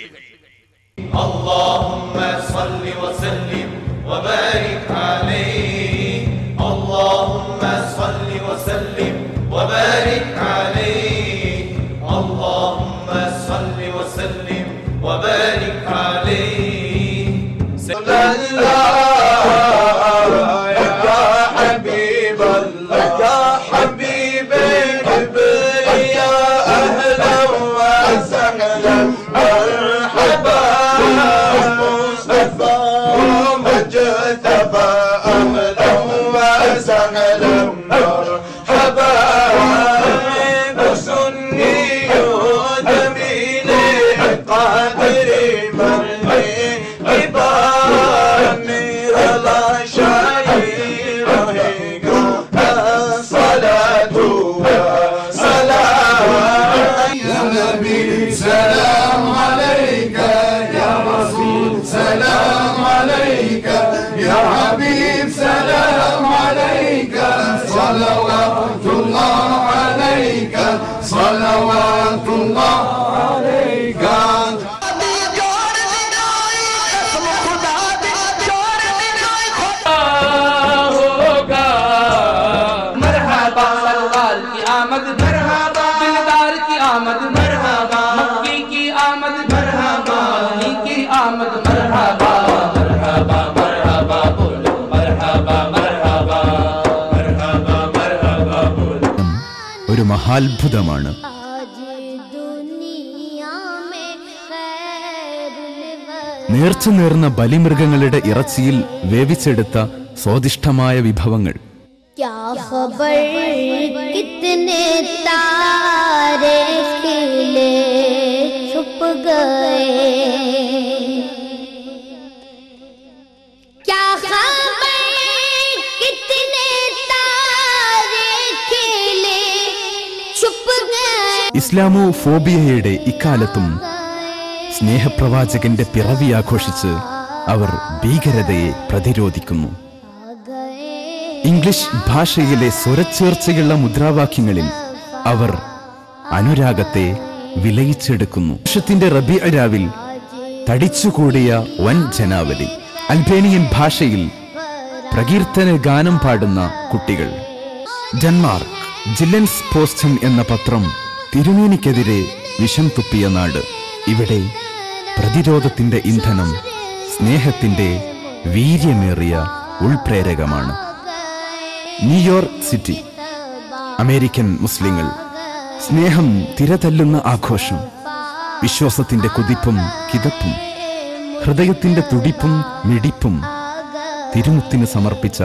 ഒരു മഹാത്ഭുതമാണ്. നേർച്ച നേർന്ന ബലിമൃഗങ്ങളുടെ ഇറച്ചിയിൽ വേവിച്ചെടുത്ത സ്വാദിഷ്ടമായ വിഭവങ്ങൾ. ഇസ്ലാമോ ഫോബിയയുടെ ഇക്കാലത്തും സ്നേഹപ്രവാചകന്റെ പിറവി ആഘോഷിച്ച് അവർ ഭീകരതയെ പ്രതിരോധിക്കുന്നു. ഇംഗ്ലീഷ് ഭാഷയിലെ സ്വരച്ചേർച്ചയുള്ള മുദ്രാവാക്യങ്ങളിൽ അവർ അനുരാഗത്തെ വിലയിച്ചെടുക്കുന്നു. വർഷത്തിന്റെ റബീഅ രാവിൽ തടിച്ചുകൂടിയ വൻ ജനാവലി. അൽബേനിയൻ ഭാഷയിൽ പ്രകീർത്തന ഗാനം പാടുന്ന കുട്ടികൾ. ഡെൻമാർക്ക് ജില്ലൻസ് പോസ്റ്റൻ എന്ന പത്രം തിരുമേനിക്കെതിരെ വിഷം തുപ്പിയ നാട്. ഇവിടെ പ്രതിരോധത്തിന്റെ ഇന്ധനം സ്നേഹത്തിന്റെ വീര്യമേറിയ ഉൾപ്രേരകമാണ്. ന്യൂയോർക്ക് സിറ്റി അമേരിക്കൻ മുസ്ലിങ്ങൾ. സ്നേഹം തിരതല്ലുന്ന ആഘോഷം. വിശ്വാസത്തിന്റെ കുതിപ്പും കിതപ്പും ഹൃദയത്തിന്റെ തുടിപ്പും മിടിപ്പും തിരുമുത്തിന് സമർപ്പിച്ച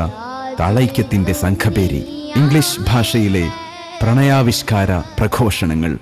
താളൈക്യത്തിന്റെ സംഘപേരി. ഇംഗ്ലീഷ് ഭാഷയിലെ പ്രണയാവിഷ്കാര പ്രഘോഷണങ്ങൾ.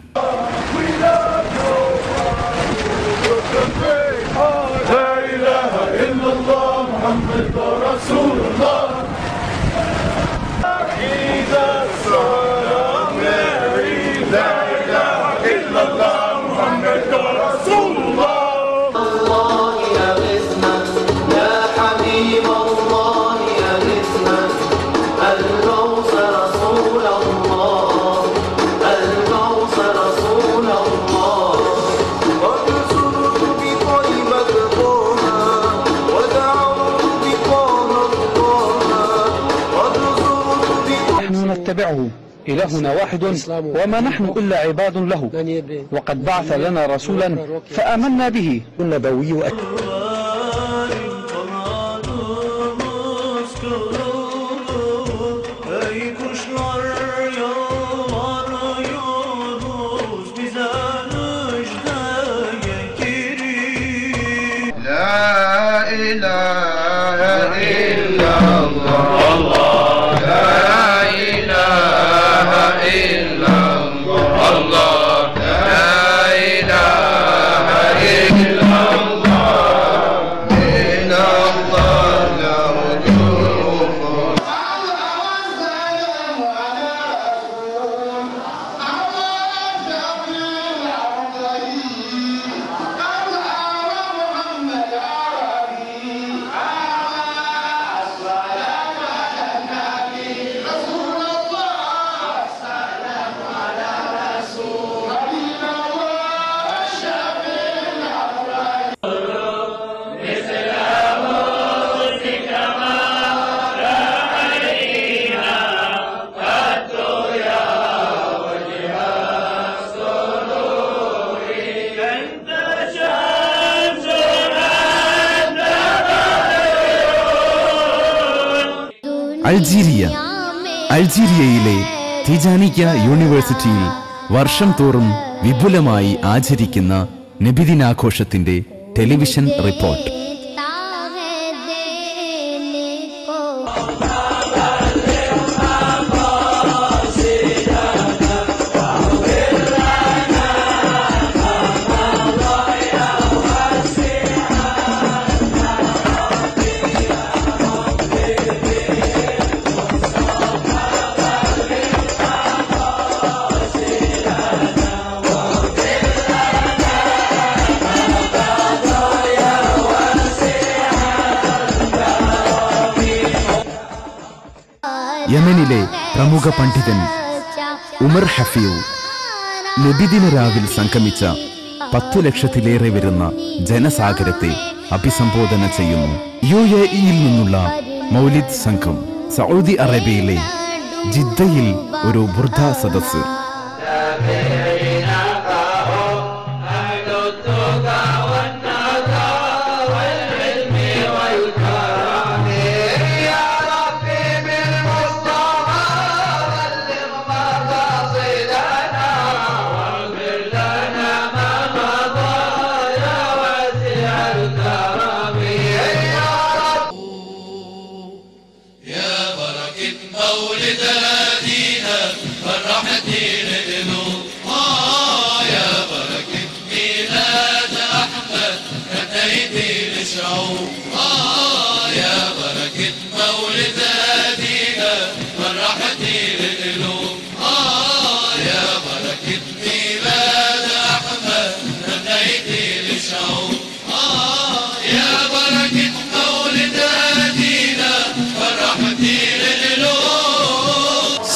إلهنا واحد وما نحن إلا عباد له وقد بعث لنا rasuلا فآمنا به النبوي Allah അൾജീരിയയിലെ തിജാനിക്ക യൂണിവേഴ്സിറ്റിയിൽ വർഷം തോറും വിപുലമായി ആചരിക്കുന്ന നബിദിനാഘോഷത്തിന്റെ ടെലിവിഷൻ റിപ്പോർട്ട്. യമനിലെ പ്രമുഖ പണ്ഡിതൻ ഉമർ ഹഫീവ് നബിദിന രാവിൽ സംഗമിച്ച 10 ലക്ഷത്തിലേറെ വരുന്ന ജനസാഗരത്തെ അഭിസംബോധന ചെയ്യുന്നു. UAE-യിൽ നിന്നുള്ള മൗലിദ് സംഘം സൗദി അറേബ്യയിലെ ജിദ്ദയിൽ ഒരു ബുർദ സദസ്സ്.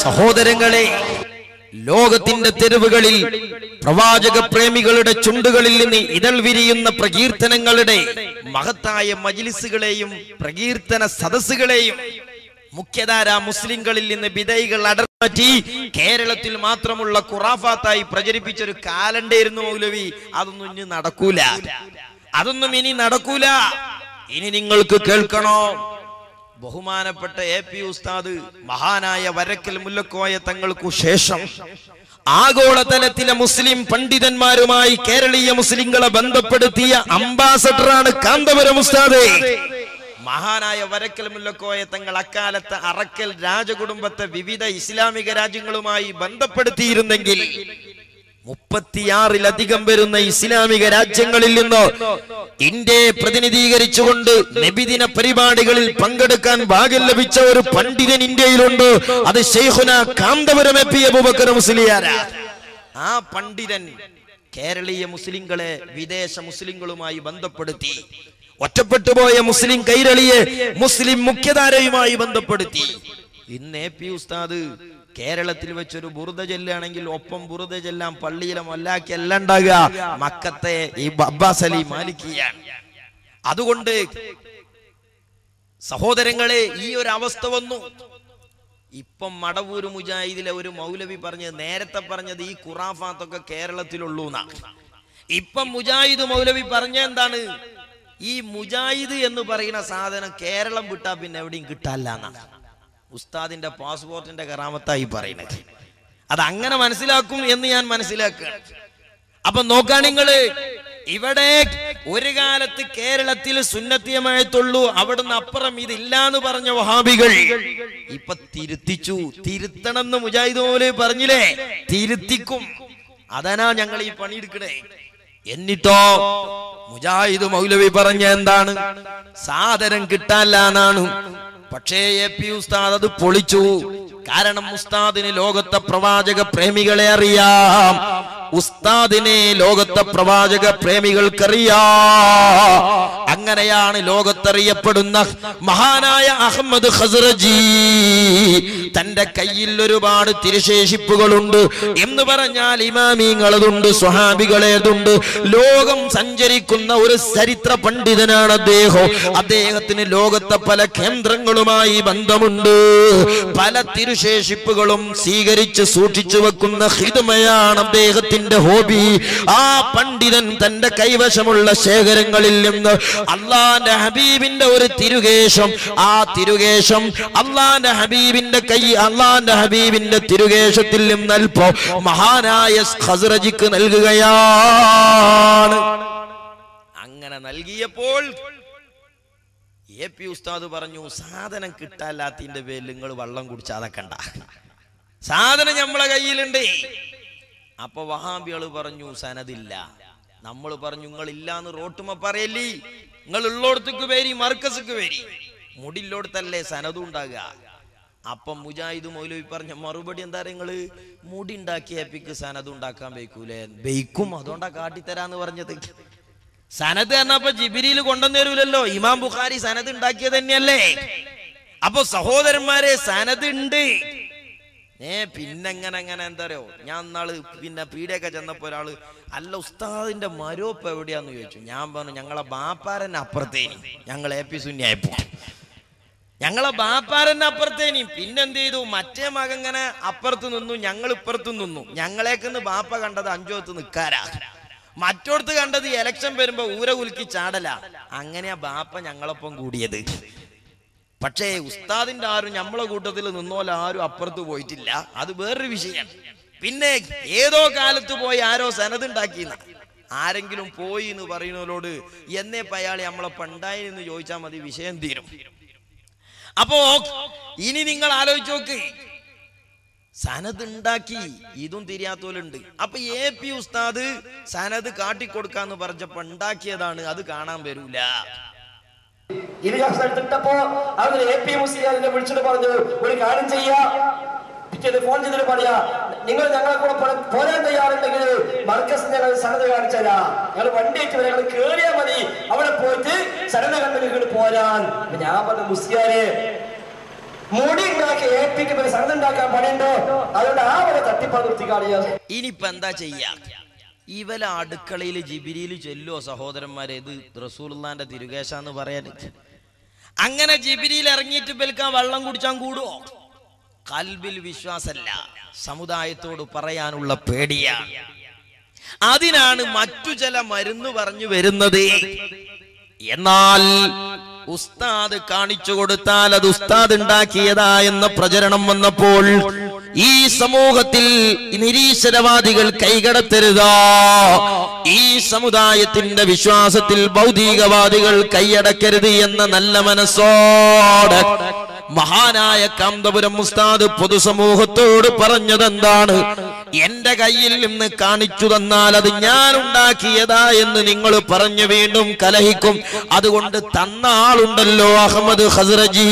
സഹോദരങ്ങളെ, ലോകത്തിന്റെ തെരുവുകളിൽ പ്രവാചക പ്രേമികളുടെ ചുണ്ടുകളിൽ നിന്ന് ഇതൾ വിരിയുന്ന പ്രകീർത്തനങ്ങളുടെ മഹത്തായ മജ്ലിസുകളെയും പ്രകീർത്തന സദസ്സുകളെയും മുഖ്യധാര മുസ്ലിങ്ങളിൽ നിന്ന് ബിദൈകൾ അടർമാറ്റി കേരളത്തിൽ മാത്രമുള്ള ഖുറാഫാത്തായി പ്രചരിപ്പിച്ചൊരു കാലണ്ടായിരുന്നു മൗലവി. അതൊന്നും ഇനി നടക്കൂല. ഇനി നിങ്ങൾക്ക് കേൾക്കണോ? ബഹുമാനപ്പെട്ട AP ഉസ്താദ് മഹാനായ വരക്കൽ മുല്ലക്കോയ തങ്ങൾക്കു ശേഷം ആഗോളതലത്തിലെ മുസ്ലിം പണ്ഡിതന്മാരുമായി കേരളീയ മുസ്ലിങ്ങളെ ബന്ധപ്പെടുത്തിയ അംബാസഡറാണ് കാന്തപുരം ഉസ്താദ്. മഹാനായ വരക്കൽ മുല്ലക്കോയ തങ്ങൾ അക്കാലത്ത് അറക്കൽ രാജകുടുംബത്തെ വിവിധ ഇസ്ലാമിക രാജ്യങ്ങളുമായി ബന്ധപ്പെടുത്തിയിരുന്നെങ്കിൽ 36-ലധികം വരുന്ന ഇസ്ലാമിക രാജ്യങ്ങളിൽ നിന്ന് ഇന്ത്യയെ പ്രതിനിധീകരിച്ചുകൊണ്ട് നബിദിന പരിപാടികളിൽ പങ്കെടുക്കാൻ ഭാഗ്യം ലഭിച്ച ഒരു പണ്ഡിതൻ ഇന്ത്യയിലുണ്ട്. അത് ശൈഖുന കാന്തപുരം AP അബൂബക്കർ മുസ്ലിയാര. ആ പണ്ഡിതൻ കേരളീയ മുസ്ലിങ്ങളെ വിദേശ മുസ്ലിങ്ങളുമായി ബന്ധപ്പെടുത്തി. ഒറ്റപ്പെട്ടുപോയ മുസ്ലിം കൈരളിയെ മുസ്ലിം മുഖ്യധാരയുമായി ബന്ധപ്പെടുത്തി. ഇന്ന് AP ഉസ്താദ് കേരളത്തിൽ വെച്ചൊരു ബുറുദ ചെല്ലാണെങ്കിൽ ഒപ്പം ബുറുദ ചെല്ലാൻ പള്ളിയിലെ മൊല്ലാക്കി എല്ലാം ഉണ്ടാകുക മക്കത്തെ ഈ അബ്ബാസ് അലി മാലിക്കിയാണ്. അതുകൊണ്ട് സഹോദരങ്ങളെ, ഈ ഒരു അവസ്ഥ വന്നു. ഇപ്പം മടവൂര് മുജാഹിദിലെ ഒരു മൗലവി പറഞ്ഞത്, നേരത്തെ പറഞ്ഞത് ഈ ഖുറാഫാത്തൊക്കെ കേരളത്തിലുള്ളൂ എന്നാ. ഇപ്പം മുജാഹിദ് മൗലവി പറഞ്ഞ എന്താണ്? ഈ മുജാഹിദ് എന്ന് പറയുന്ന സാധനം കേരളം വിട്ടാ പിന്നെ എവിടെയും കിട്ടാല്ല എന്നാണ്. ഉസ്താദിന്റെ പാസ്പോർട്ടിന്റെ കറാമത്തായി പറയുന്നത്. അത് അങ്ങനെ മനസ്സിലാക്കും എന്ന് ഞാൻ മനസ്സിലാക്കുകയാണ്. അപ്പൊ നോക്കാൻ നിങ്ങള്, ഇവിടെ ഒരു കാലത്ത് കേരളത്തിൽ സുന്നത്തിയമായത്തുള്ളൂ, അവിടുന്ന് അപ്പുറം ഇതില്ലാന്ന് പറഞ്ഞ വഹാബികൾ ഇപ്പൊ തിരുത്തിച്ചു. തിരുത്തണമെന്ന് മുജാഹിദ് മൗലവി പറഞ്ഞില്ലേ, തിരുത്തിക്കും. അതാനാ ഞങ്ങൾ ഈ പണിയെടുക്കണേ. എന്നിട്ടോ മുജാഹിദ് മൗലവി പറഞ്ഞ എന്താണ്? സാദരം കിട്ടാനാണ്. പക്ഷേ AP ഉസ്താദ് അത് പൊളിച്ചു. കാരണം ഉസ്താദിന് ലോകത്തെ പ്രവാചക പ്രേമികളെ അറിയാം. ഉസ്താദിനെ ലോകത്തെ പ്രവാചക പ്രേമികൾക്കറിയാം. അങ്ങനെയാണ് ലോകത്തറിയപ്പെടുന്ന മഹാനായ അഹമ്മദ് ഖസ്റജി തന്റെ കയ്യിൽ ഒരുപാട് തിരുശേഷിപ്പുകളുണ്ട് എന്ന് പറഞ്ഞാൽ ഇമാമിങ്ങളതുണ്ട്, സ്വഹാബികളേതുണ്ട്. ലോകം സഞ്ചരിക്കുന്ന ഒരു ചരിത്ര പണ്ഡിതനാണ് അദ്ദേഹം. അദ്ദേഹത്തിന് ലോകത്തെ പല കേന്ദ്രങ്ങളുമായി ബന്ധമുണ്ട്. പല തിരുശേഷിപ്പുകളും സ്വീകരിച്ച് സൂക്ഷിച്ചു വെക്കുന്ന ഹിദ്മയാണ് അദ്ദേഹത്തിന്. തന്റെ ഹോബി. ആ പണ്ഡിതൻ തന്റെ കൈവശമുള്ള ശേഖരങ്ങളിൽ നിന്ന് അള്ളാന്റെ ഹബീബിന്റെ ഒരു തിരുകേശം, ആ തിരുകേശം അള്ളാന്റെ ഹബീബിന്റെ തിരുകേശത്തിൽ നിന്ന് അല്പം മഹാനായ ഖസ്റജിക്ക് നൽകുകയാണ്. അങ്ങനെ നൽകിയപ്പോൾ എ.പി. ഉസ്താദ് പറഞ്ഞു, സാധനം കിട്ടാല്ലാത്തിന്റെ പേരിൽ നിങ്ങൾ വെള്ളം കുടിച്ചാതെ കണ്ട, സാധനം നമ്മളെ കയ്യിലുണ്ട്. അപ്പൊ വഹാബികള് പറഞ്ഞു സനദില്ല. നമ്മൾ പറഞ്ഞു നിങ്ങളില്ലാന്ന് റോട്ടുമ പറയല്ലേ, നിങ്ങൾ ഉള്ളോടത്തേക്ക് വരി, മർക്കസിക്ക് വരി, മുടില്ലോടത്തല്ലേ സനദും ഉണ്ടാകുക. അപ്പം മുജാഹിദ് മൗലവി പറഞ്ഞ മറുപടി എന്താ, നിങ്ങള് മുടി ഉണ്ടാക്കിയ എപ്പിക്ക് സനദ് ഉണ്ടാക്കാൻ വയ്ക്കൂലേ? ബെയ്ക്കും, അതുകൊണ്ടാ കാട്ടിത്തരാന്ന് പറഞ്ഞത്. സനദ് എന്നപ്പോ ജിബിരിയിൽ കൊണ്ടുവന്നേരൂലല്ലോ, ഇമാം ബുഖാരി സനദ് ഉണ്ടാക്കിയത് തന്നെയല്ലേ. അപ്പൊ സഹോദരന്മാരെ സനദ് ഉണ്ട്. പിന്നെങ്ങനെ എന്താ അറിയോ, ഞാൻ നാള് പിന്നെ പീടിയൊക്കെ ചെന്നപ്പോ ഒരാള്, അല്ല ഉസ്താദിന്റെ മരോപ്പ് എവിടെയാന്ന് ചോദിച്ചു. ഞാൻ പറഞ്ഞു ഞങ്ങളെ ബാപ്പാരന്റെ അപ്പുറത്തേനി, ഞങ്ങൾ എ.പി. സുന്നിയായപ്പോ ഞങ്ങളെ ബാപ്പാരന്റെ അപ്പുറത്തേനി. പിന്നെന്ത് ചെയ്തു, മറ്റേ മകങ്ങനെ അപ്പുറത്ത് നിന്നു, ഞങ്ങൾ ഇപ്പുറത്ത് നിന്നു. ഞങ്ങളേക്കുന്ന് ബാപ്പ കണ്ടത് അഞ്ചോത്ത് നിക്കാരാ, മറ്റോടത്ത് കണ്ടത് എലക്ഷൻ വരുമ്പോ ഊര കുലുക്കി ചാടല. അങ്ങനെയാ ബാപ്പ ഞങ്ങളൊപ്പം കൂടിയത്. പക്ഷേ ഉസ്താദിന്റെ ആരും നമ്മളെ കൂട്ടത്തിൽ നിന്നോലെ ആരും അപ്പുറത്ത് പോയിട്ടില്ല, അത് വേറൊരു വിഷയം. പിന്നെ ഏതോ കാലത്ത് പോയി ആരോ സനദ് ഉണ്ടാക്കിയെന്ന ആരെങ്കിലും പോയി എന്ന് പറയുന്നവരോട് എന്നേപ്പം അയാൾ നമ്മളൊപ്പം ഉണ്ടായി എന്ന് ചോദിച്ചാൽ മതി, വിഷയം തീരും. അപ്പോ ഇനി നിങ്ങൾ ആലോചിച്ച് നോക്ക്, സനദ് ഉണ്ടാക്കി ഇതും തിരിയാത്തോലുണ്ട്. അപ്പൊ എ.പി. ഉസ്താദ് സനദ് കാട്ടിക്കൊടുക്കാന്ന് പറഞ്ഞപ്പോ ഉണ്ടാക്കിയതാണ്, അത് കാണാൻ വരൂല. ഇട്ടപ്പോ അവര് എ.പി. മുസ്ലിയാരിനെ വിളിച്ചിട്ട് പറഞ്ഞു, ഒരു കാര്യം ചെയ്യാ, പിറ്റേന്ന് ഫോൺ ചെയ്തിട്ട് പറയാ, നിങ്ങൾ ഞങ്ങളെ കൂടെ പോരാൻ തയ്യാറുണ്ടെങ്കിൽ മർക്കസ് ഞങ്ങൾ സനദ് കാണിച്ചാ, ഞങ്ങൾ വണ്ടിയിട്ട് ഞങ്ങൾ കേറിയാ മതി, അവിടെ പോയിട്ട് സനദ് കണ്ടെങ്കിൽ പോരാൻ. ഞാൻ പറഞ്ഞു, മുസ്ലിയാരെ മുടി ഉണ്ടാക്കി എ.പിക്ക് സനദ് ഉണ്ടാക്കാൻ പണിയുണ്ടോ, അതുകൊണ്ട് ആ വരെ തട്ടിപ്പാ നിർത്തി കാണിയാ. ഇനിയിപ്പോ എന്താ ചെയ്യാ? ഇവല അടുക്കളയിൽ ജിബിരിയിൽ ചെല്ലോ സഹോദരന്മാരെ, ഇത് റസൂലുള്ളാന്റെ തിരുകേശാന്ന് പറയാൻ. അങ്ങനെ ജിബിരിയിൽ ഇറങ്ങിയിട്ട് ബൽക്കാൻ വെള്ളം കുടിച്ചാൻ കൂടുവോ? കൽബിൽ വിശ്വാസല്ല, സമുദായത്തോട് പറയാനുള്ള പേടിയാണ്. അതിനാണ് മറ്റു ചില മരുന്ന് പറഞ്ഞു വരുന്നത്. എന്നാൽ ഉസ്താദ് കാണിച്ചു കൊടുത്താൽ അത് ഉസ്താദ് ഉണ്ടാക്കിയതാ എന്ന പ്രചരണം വന്നപ്പോൾ ഈ സമൂഹത്തിൽ നിരീശ്വരവാദികൾ കൈകടത്തരുതാ. ഈ സമുദായത്തിന്റെ വിശ്വാസത്തിൽ ഭൗതികവാദികൾ കൈയടക്കരുത് എന്ന നല്ല മനസ്സോടെ മഹാനായ കാന്തപുരം ഉസ്താദ് പൊതുസമൂഹത്തോട് പറഞ്ഞതെന്താണ്? എന്റെ കയ്യിൽ നിന്ന് കാണിച്ചു തന്നാൽ അത് ഞാൻ ഉണ്ടാക്കിയതാ എന്ന് നിങ്ങൾ പറഞ്ഞു വീണ്ടും കലഹിക്കും. അതുകൊണ്ട് തന്ന ആളുണ്ടല്ലോ അഹമ്മദ് ഖസ്റജി,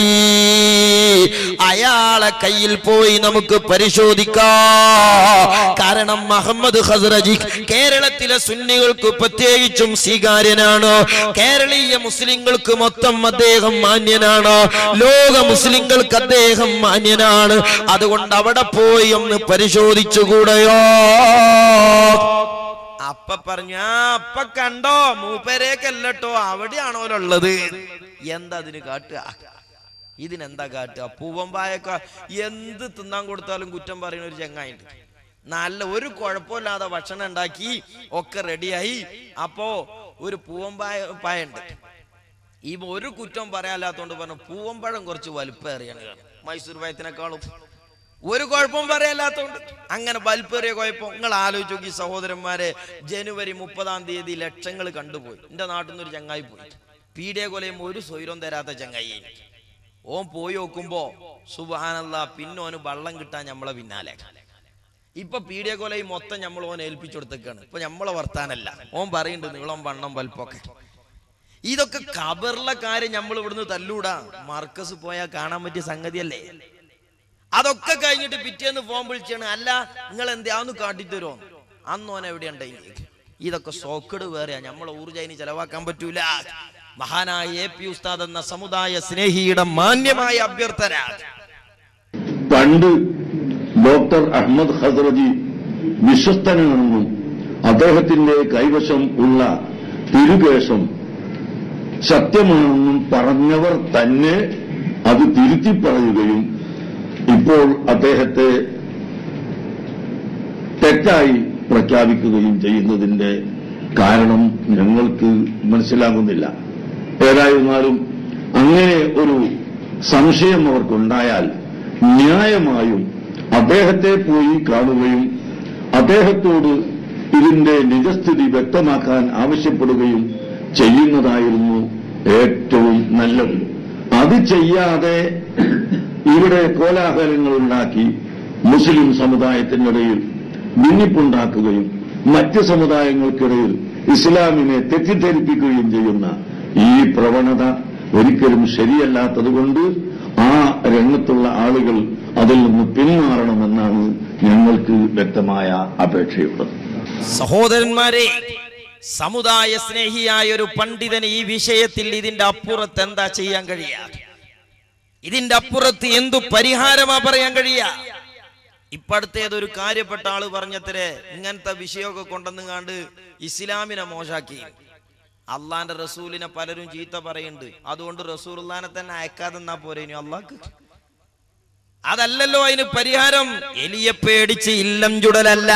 അയാളെ കയ്യിൽ പോയി നമുക്ക് പരിശോധിക്കാം. കാരണം അഹമ്മദ് ഖസ്റജി കേരളത്തിലെ സുന്നികൾക്ക് പ്രത്യേകിച്ചും സ്വീകാര്യനാണ്, കേരളീയ മുസ്ലിങ്ങൾക്ക് മൊത്തം അദ്ദേഹം മാന്യനാണ്, ലോക മുസ്ലിങ്ങൾക്ക് അദ്ദേഹം മാന്യനാണ്. അതുകൊണ്ട് അവിടെ പോയി ഒന്ന് പരിശോധിച്ചുകൂടെയോ? അപ്പ പറഞ്ഞു, അപ്പ കണ്ടോ മൂപ്പരേക്കല്ലോ, അവിടെയാണോലുള്ളത്. എന്താ അതിന് കാട്ടുക? ഇതിനെന്താ കാട്ടുക? പൂവമ്പായൊക്കെ എന്ത് തിന്നാൻ കൊടുത്താലും കുറ്റം പറയുന്ന ഒരു ചങ്ങായിണ്ട്. നല്ല ഒരു കുഴപ്പമില്ലാതെ ഭക്ഷണം ഉണ്ടാക്കി ഒക്കെ റെഡിയായി. അപ്പോ ഒരു പൂവമ്പായുണ്ട്, ഈ ഒരു കുറ്റം പറയാല്ലാത്തോണ്ട് പറഞ്ഞു പൂവമ്പഴം കുറച്ച് വലുപ്പേറിയാണ്, മൈസൂർ പഴത്തിനേക്കാളും ഒരു കുഴപ്പം പറയാല്ലാത്തോണ്ട്. അങ്ങനെ വലുപ്പേറിയ കുഴപ്പം നിങ്ങൾ ആലോചിച്ച് നോക്കി സഹോദരന്മാരെ. ജനുവരി 30 ലക്ഷങ്ങൾ കണ്ടുപോയി. എന്റെ നാട്ടിൽ നിന്ന് ഒരു ചങ്ങായി പോയി, പീഡിയ കൊലയും ഒരു സ്വൈരം തരാത്ത ചങ്ങായി. ഓൻ പോയി നോക്കുമ്പോ സുബ്ഹാനല്ലാഹ്, പിന്നോന് വള്ളം കിട്ടാൻ നമ്മളെ പിന്നാലെ. ഇപ്പൊ പീഡിയ കൊലയും മൊത്തം നമ്മൾ ഓൻ ഏൽപ്പിച്ചു കൊടുത്തേക്കാണ്. ഇപ്പൊ നമ്മളെ വർത്താനല്ല, ഓൻ പറയുന്നുണ്ട് നീളം വണ്ണം വലുപ്പൊക്കെ. ഇതൊക്കെ ഖബറിലെ കാര്യം നമ്മൾ ഇവിടുന്ന് തല്ലൂടാ, മർക്കസ് പോയാൽ കാണാൻ പറ്റിയ സംഗതിയല്ലേ. അതൊക്കെ കഴിഞ്ഞിട്ട് പിറ്റേന്ന് ഫോൺ വിളിച്ചാണ്, അല്ല നിങ്ങൾ എന്താന്ന് കാട്ടിത്തരുമോ? അന്നോൻ എവിടെ ഉണ്ടെങ്കിൽ ഇതൊക്കെ സോക്കട് വേറെയാ, നമ്മളെ ഊർജയിന് ചെലവാക്കാൻ പറ്റൂല. മഹാനായ എ.പി. ഉസ്താദ് എന്ന സമുദായ സ്നേഹിയുടെ മാന്യമായ അഭ്യർത്ഥന. പണ്ട് ഡോക്ടർ അഹമ്മദ് ഖസ്റജി വിശ്വസ്തനാണെന്നും അദ്ദേഹത്തിന്റെ കൈവശം ഉള്ള തിരുകേശം സത്യമാണെന്നും പറഞ്ഞവർ തന്നെ അത് തിരുത്തി പറയുകയും ഇപ്പോൾ അദ്ദേഹത്തെ തെറ്റായി പ്രഖ്യാപിക്കുകയും ചെയ്യുന്നതിന്റെ കാരണം ഞങ്ങൾക്ക് മനസ്സിലാകുന്നില്ല. ഏതായിരുന്നാലും അങ്ങനെ ഒരു സംശയം അവർക്കുണ്ടായാൽ ന്യായമായും അദ്ദേഹത്തെ പോയി കാണുകയും അദ്ദേഹത്തോട് ഇതിന്റെ നിജസ്ഥിതി വ്യക്തമാക്കാൻ ആവശ്യപ്പെടുകയും ചെയ്യുന്നതായിരുന്നു ഏറ്റവും നല്ലത്. അത് ചെയ്യാതെ ഇവിടെ കോലാഹലങ്ങൾ ഉണ്ടാക്കി മുസ്ലിം സമുദായത്തിനിടയിൽ ഭിന്നിപ്പുണ്ടാക്കുകയും മറ്റ് സമുദായങ്ങൾക്കിടയിൽ ഇസ്ലാമിനെ തെറ്റിദ്ധരിപ്പിക്കുകയും ചെയ്യുന്ന ഈ പ്രവണത ഒരിക്കലും ശരിയല്ലാത്തതുകൊണ്ട് ആ രംഗത്തുള്ള ആളുകൾ അതിൽ നിന്ന് പിന്മാറണമെന്നാണ് ഞങ്ങൾക്ക് വ്യക്തമായ അപേക്ഷയുള്ളത്. സഹോദരന്മാരെ, സമുദായ സ്നേഹിയായ ഒരു പണ്ഡിതന് ഈ വിഷയത്തിൽ ഇതിന്റെ അപ്പുറത്ത് എന്താ ചെയ്യാൻ കഴിയുക? ഇതിന്റെ അപ്പുറത്ത് എന്തു പരിഹാരമാ പറയാൻ കഴിയുക? ഇപ്പടുത്തേതൊരു കാര്യപ്പെട്ട ആള് പറഞ്ഞത്രേ, ഇങ്ങനത്തെ വിഷയമൊക്കെ കൊണ്ടുവന്നുകാണ്ട് ഇസ്ലാമിനെ മോശാക്കി, അള്ളാന്റെ റസൂലിനെ പലരും ചീത്ത പറയുന്നുണ്ട്, അതുകൊണ്ട് റസൂലുള്ളാനെ തന്നെ അയക്കാതെന്നാ പോരെ ഇനി അള്ളാഹ്ക്ക്? അതല്ലല്ലോ അതിന് പരിഹാരം. എലിയെ പേടിച്ച് ഇല്ലം ചുടലല്ല,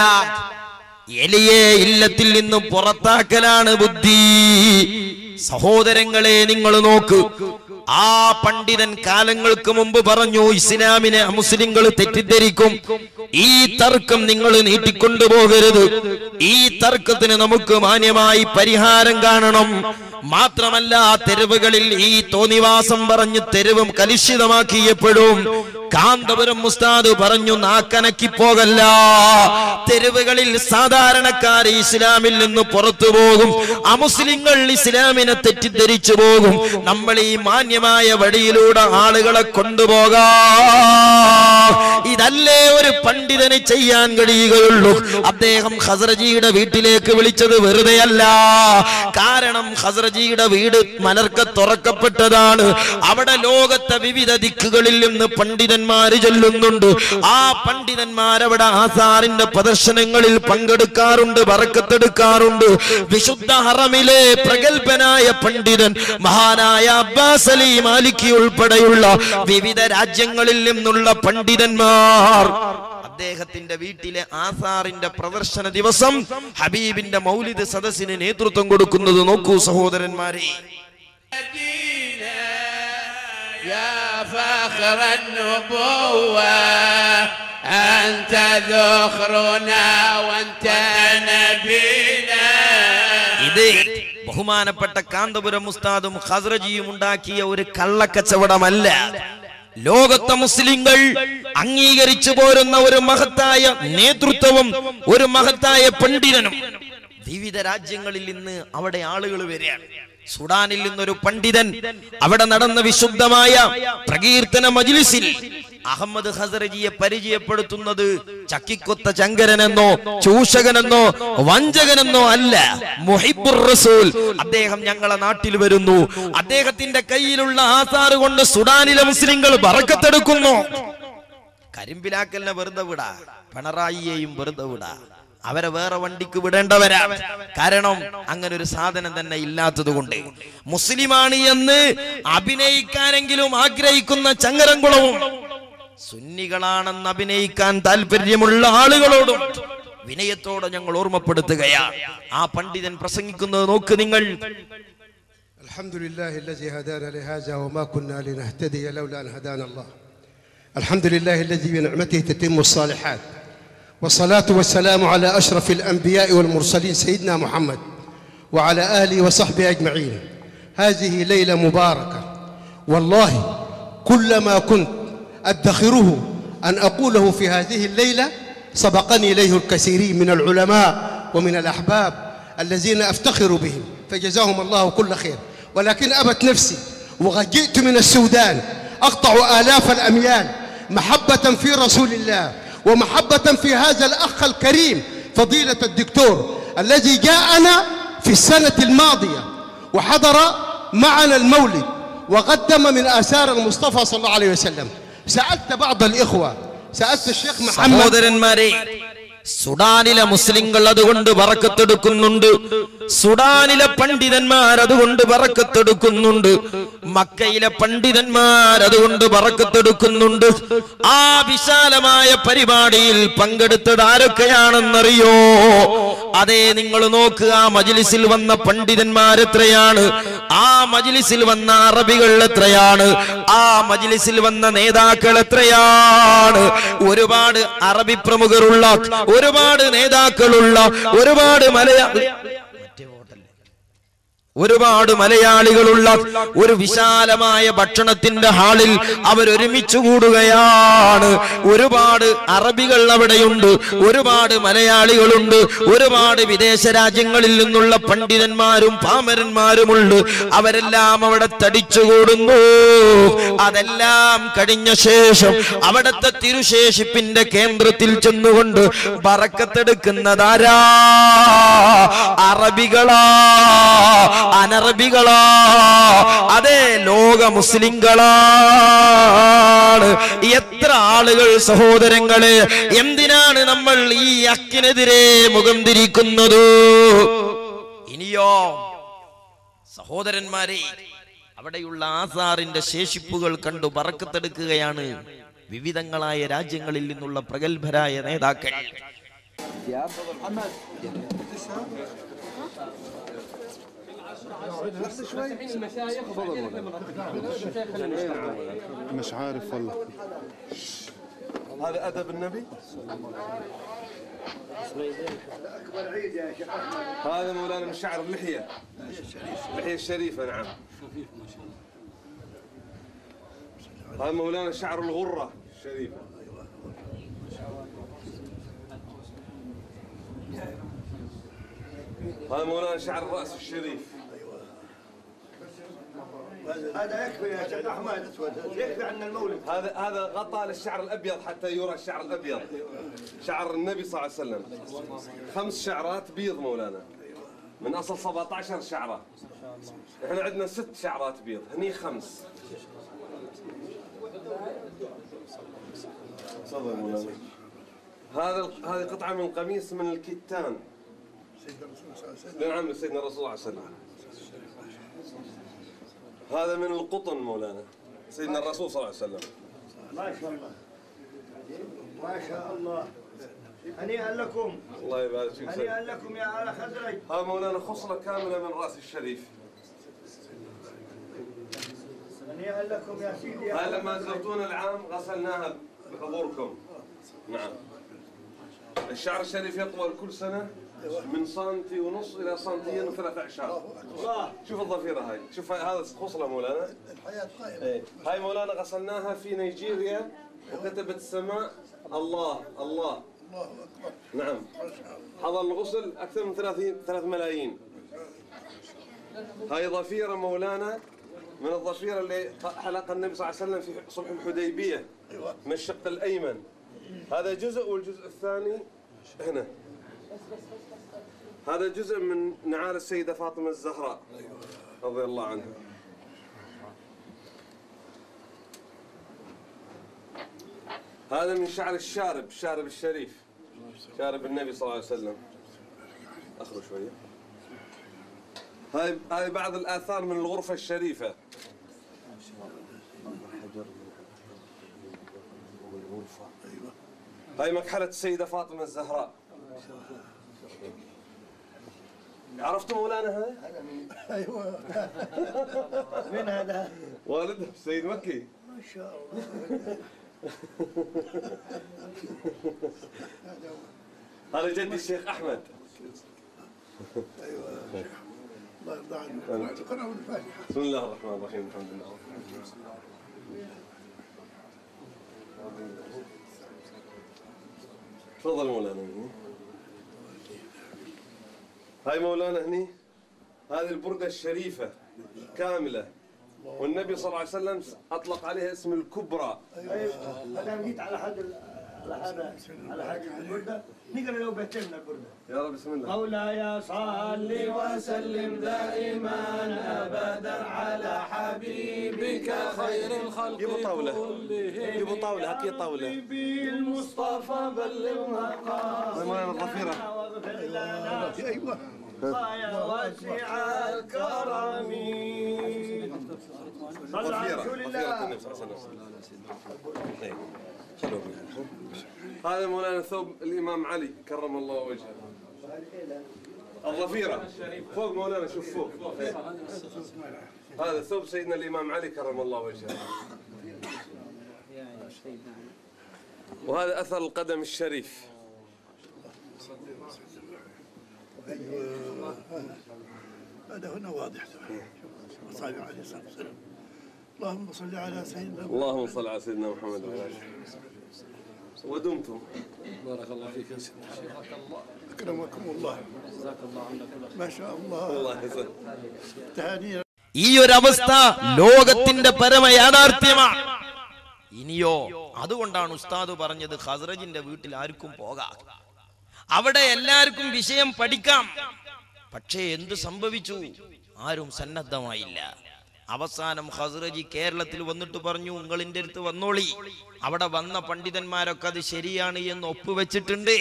എലിയെ ഇല്ലത്തിൽ നിന്ന് പുറത്താക്കലാണ് ബുദ്ധി. സഹോദരങ്ങളെ, നിങ്ങൾ നോക്ക്, ആ പണ്ഡിതൻ കാലങ്ങൾക്ക് മുമ്പ് പറഞ്ഞു ഇസ്ലാമിനെ മുസ്ലിങ്ങൾ തെറ്റിദ്ധരിക്കും, ഈ തർക്കം നിങ്ങൾ നീട്ടിക്കൊണ്ടുപോകരുത്, ഈ തർക്കത്തിന് നമുക്ക് മാന്യമായി പരിഹാരം കാണണം. മാത്രമല്ല, തെരുവുകളിൽ ഈ തോന്നിവാസം പറഞ്ഞ് തെരുവും കലുഷിതമാക്കിയപ്പോഴും കാന്തപുരം ഉസ്താദ് പറഞ്ഞു നാക്കനക്കി പോകല്ല, തെരുവുകളിൽ സാധാരണക്കാർ ഇസ്ലാമിൽ നിന്ന് പുറത്തു പോകും, അമുസ്ലിങ്ങൾ ഇസ്ലാമിനെ തെറ്റിദ്ധരിച്ചു പോകും, നമ്മൾ ഈ മാന്യമായ വഴിയിലൂടെ ആളുകളെ കൊണ്ടുപോകാം. ഇതല്ലേ ഒരു പണ്ഡിതന് ചെയ്യാൻ കഴിയുകയുള്ളൂ. അദ്ദേഹം ഖസ്റജിയുടെ വീട്ടിലേക്ക് വിളിച്ചത് വെറുതെയല്ല, കാരണം ഖസ്റജിയുടെ വീട് മലർക്ക തുറക്കപ്പെട്ടതാണ്. അവിടെ ലോകത്തെ വിവിധ ദിക്കുകളിൽ നിന്ന് പണ്ഡിതന്മാര് ചൊല്ലുന്നുണ്ട്. ആ പണ്ഡിതന്മാരവിടെ ആസാറിന്റെ പ്രദർശനങ്ങളിൽ പങ്കെടുക്കാറുണ്ട്, ബറക്കത്തെടുക്കാറുണ്ട്. വിശുദ്ധ ഹറമിലെ പ്രഗൽഭനായ പണ്ഡിതൻ മഹാനായ അബ്ബാസ് അലി മാലിക്കി ഉൾപ്പെടെയുള്ള വിവിധ രാജ്യങ്ങളിൽ നിന്നുള്ള പണ്ഡിതന്മാർ അദ്ദേഹത്തിന്റെ വീട്ടിലെ ആസാറിന്റെ പ്രദർശന ദിവസം ഹബീബിന്റെ മൗലിദ് സദസ്സിന് നേതൃത്വം കൊടുക്കുന്നത് നോക്കൂ സഹോദരന്മാരെ. ഇത് ബഹുമാനപ്പെട്ട കാന്തപുരം ഉസ്താദും ഖസ്റജിയും ഉണ്ടാക്കിയ ഒരു കള്ളക്കച്ചവടമല്ല. ലോകത്തെ മുസ്ലിങ്ങൾ അംഗീകരിച്ചു പോരുന്ന ഒരു മഹത്തായ നേതൃത്വവും ഒരു മഹത്തായ പണ്ഡിതനും വിവിധ രാജ്യങ്ങളിൽ നിന്ന് അവിടെ ആളുകൾ വരികയാണ്. സുഡാനിൽ നിന്നൊരു പണ്ഡിതൻ അവിടെ നടന്ന വിശുദ്ധമായ പ്രകീർത്തന മജ്ലിസിൽ അഹമ്മദ് ഖസ്റജിയെ പരിചയപ്പെടുത്തുന്നത് ചക്കിക്കൊത്ത ചങ്കരനെന്നോ ചൂഷകനെന്നോ വഞ്ചകനെന്നോ അല്ല, മുഹിബ്ബുർ റസൂൽ. അദ്ദേഹം ഞങ്ങളെ നാട്ടിൽ വരുന്നു, അദ്ദേഹത്തിന്റെ കയ്യിലുള്ള ആസാറ് കൊണ്ട് സുഡാനിലെ മുസ്ലിങ്ങൾ ബറക്കത്തെടുക്കുന്നു. കരിമ്പിലാക്കലിനെ വെറുതെ വിടാ, പിണറായിയെയും വെറുതെ വിടാ, അവരെ വേറെ വണ്ടിക്ക് വിടേണ്ടവരാ. കാരണം അങ്ങനെ ഒരു സാധനം തന്നെ ഇല്ലാത്തത് കൊണ്ട് മുസ്ലിമാണ് എന്ന് അഭിനയിക്കാനെങ്കിലും ആഗ്രഹിക്കുന്ന ചങ്ങരംകുളവും സുന്നികളാണെന്ന് അഭിനയിക്കാൻ താല്പര്യമുള്ള ആളുകളോടും വിനയത്തോടെ ഞങ്ങൾ ഓർമ്മപ്പെടുത്തുകയാണ്. ആ പണ്ഡിതൻ പ്രസംഗിക്കുന്നത് നോക്ക് നിങ്ങൾ. അൽഹംദുലില്ലാഹി الذي هدانا لهذا وما كنا لنهتدي لولا أن هدانا الله. الحمد لله الذي بنعمته تتم الصالحات. والصلاة والسلام على أشرف الأنبياء والمرسلين سيدنا محمد وعلى آله وصحبه أجمعين. هذه ليلة مباركة، والله كلما كنت أدخره أن أقوله في هذه الليلة سبقني إليه الكثيرين من العلماء ومن الأحباب الذين أفتخر بهم، فجزاهم الله كل خير. ولكن أبت نفسي وجئت من السودان أقطع آلاف الأميال محبة في رسول الله ومحبة في هذا الأخ الكريم فضيلة الدكتور الذي جاءنا في السنة الماضية وحضر معنا المولد وقدم من آثار المصطفى صلى الله عليه وسلم. سألت بعض الإخوة، سألت الشيخ محمد. സുഡാനിലെ മുസ്ലിങ്ങൾ അതുകൊണ്ട് ബറക്കത്തെടുക്കുന്നുണ്ട്. സുഡാനിലെ പണ്ഡിതന്മാർ അതുകൊണ്ട് ബറക്കത്തെടുക്കുന്നുണ്ട്. മക്കയിലെ പണ്ഡിതന്മാർ അതുകൊണ്ട് ബറക്കത്തെടുക്കുന്നുണ്ട്. ആ വിശാലമായ പരിപാടിയിൽ പങ്കെടുത്തത് ആരൊക്കെയാണെന്നറിയോ? അതെ, നിങ്ങൾ നോക്കുക, ആ മജ്ലിസിൽ വന്ന പണ്ഡിതന്മാരെത്രയാണ്, ആ മജ്ലിസിൽ വന്ന അറബികൾ എത്രയാണ്, ആ മജ്ലിസിൽ വന്ന നേതാക്കൾ എത്രയാണ്. ഒരുപാട് അറബി പ്രമുഖരുള്ള, ഒരുപാട് നേതാക്കളുള്ള, ഒരുപാട് മലയാളികളുള്ള ഒരു വിശാലമായ ഭക്ഷണത്തിന്റെ ഹാളിൽ അവരൊരുമിച്ചു കൂടുകയാണ്. ഒരുപാട് അറബികൾ അവിടെയുണ്ട്, ഒരുപാട് മലയാളികളുണ്ട്, ഒരുപാട് വിദേശ രാജ്യങ്ങളിൽ നിന്നുള്ള പണ്ഡിതന്മാരും പാമരന്മാരുമുണ്ട്. അവരെല്ലാം അവിടെ തടിച്ചുകൂടുന്നു. അതെല്ലാം കഴിഞ്ഞ ശേഷം അവിടുത്തെ തിരുശേഷിപ്പിന്റെ കേന്ദ്രത്തിൽ ചെന്നുകൊണ്ട് ബറക്കത്തെടുക്കുന്നതാരാ? അറബികളാ, അനറബികളാ, അതെ, ലോക മുസ്ലിങ്ങളാണ്. എത്ര ആളുകൾ സഹോദരങ്ങളെ! എന്തിനാണ് നമ്മൾ ഈ അക്കിനെതിരെ മുഖം തിരിക്കുന്നത്? ഇനിയോ സഹോദരന്മാരെ, അവിടെയുള്ള ആസാറിന്റെ ശേഷിപ്പുകൾ കണ്ടു ബറക്കത്തെടുക്കുകയാണ് വിവിധങ്ങളായ രാജ്യങ്ങളിൽ നിന്നുള്ള പ്രഗത്ഭരായ നേതാക്കൾ. مش عارف والله. هذا أدب النبي. هذا مولانا من شعر اللحية، اللحية الشريفة. نعم. هذا مولانا شعر الغرة الشريفة. هذا مولانا شعر الرأس الشريف. هذا يكفي يا شيخ احمد، يكفي عن المولد. هذا غطى للشعر الابيض حتى يرى الشعر الابيض، شعر النبي صلى الله عليه وسلم. 5 شعرات بيض مولانا، من اصل 17 شعره. احنا عندنا 6 شعرات بيض، هني 5. تفضل مولانا. هذه قطعه من قميص من الكتان. نعم، سيدنا الرسول صلى الله عليه وسلم. هذا من القطن مولانا، سيدنا الرسول صلى الله عليه وسلم. ما شاء الله، ما شاء الله. هنيئا لكم. الله يبارك فيك. هنيئا لكم يا آل خزرج. هذا مولانا خصلة كاملة من رأس الشريف. هنيئا لكم يا سيدي. هاي لما زرتونا العام غسلناها بحضوركم. نعم. الشعر الشريف يطول كل سنة من 1.5 سنتي إلى 2.3 أعشار. شوف الضفيرة هاي، شوف هذا خصلة مولانا. الحياة قائمة. هاي مولانا غسلناها في نيجيريا وكتبت السماء الله الله. نعم. حضر الغسل أكثر من 3 ملايين. هاي ضفيرة مولانا من الضفيرة اللي حلقها النبي صلى الله عليه وسلم في صلح الحديبية من الشق الأيمن. هذا جزء، والجزء الثاني هنا. هذا جزء من نعال السيدة فاطمة الزهراء رضي الله عنها. هذا من شعر الشارب، الشارب الشريف، شارب النبي صلى الله عليه وسلم. أخرج شوية. هاي بعض الآثار من الغرفة الشريفة. هاي مكحلة السيدة فاطمة الزهراء. عرفتوا مولانا هذا؟ ايوه. من هذا؟ والده السيد مكي. ما شاء الله. هذا جدي الشيخ احمد. ايوه. الله يرضى عنك. قرأوا الفاتحة. بسم الله الرحمن الرحيم، الحمد لله. تفضل مولانا. هاي مولانا هني، هذه البردة الشريفة كاملة، والنبي صلى الله عليه وسلم أطلق عليها اسم الكبرى. ايوه. انا جيت على هذا البردة، نقرا لو بيتنا البردة. يا رب بسم الله. مولاي صل وسلم دائما ابدا على حبيبك خير الخلق جيبوا طاولة، جيبوا طاولة، هات لي طاولة. حبيبي المصطفى بلغ مقاصدي. الظفيرة. ايوه يا واسع الكرم صلى على رسول الله. هذا مولانا ثوب الإمام علي كرم الله وجهه. الظفيرة فوق مولانا، شوف فوق. هذا ثوب سيدنا الإمام علي كرم الله وجهه. وهذا أثر القدم الشريف. هذا هنا واضح. صلى عليه الصلاة والسلام. اللهم صل على سيدنا محمد. اللهم صل على سيدنا محمد وعلى آله ودمتم. بارك الله فيك يا سيدنا. أكرمكم الله. جزاك الله عنك. ما شاء الله. الله يحفظك. تهاني. ഈ ഒരു അവസ്ഥ ലോകത്തിന്റെ പരമ യാഥാർത്ഥ്യമാണ്. ഇനിയോ അതുകൊണ്ടാണ് ഉസ്താദ് പറഞ്ഞത് ഖസ്റജിന്റെ വീട്ടിൽ ആർക്കും പോകാം, അവിടെ എല്ലാവർക്കും വിഷയം പഠിക്കാം. പക്ഷേ എന്ത് സംഭവിച്ചു? ആരും സന്നദ്ധമായില്ല. അവസാനം ഖസ്റജി കേരളത്തിൽ വന്നിട്ട് പറഞ്ഞു, നിങ്ങളിന്റെ അടുത്ത് വന്നോളി, അവിടെ വന്ന പണ്ഡിതന്മാരൊക്കെ അത് ശരിയാണ് എന്ന് ഒപ്പുവെച്ചിട്ടുണ്ട്,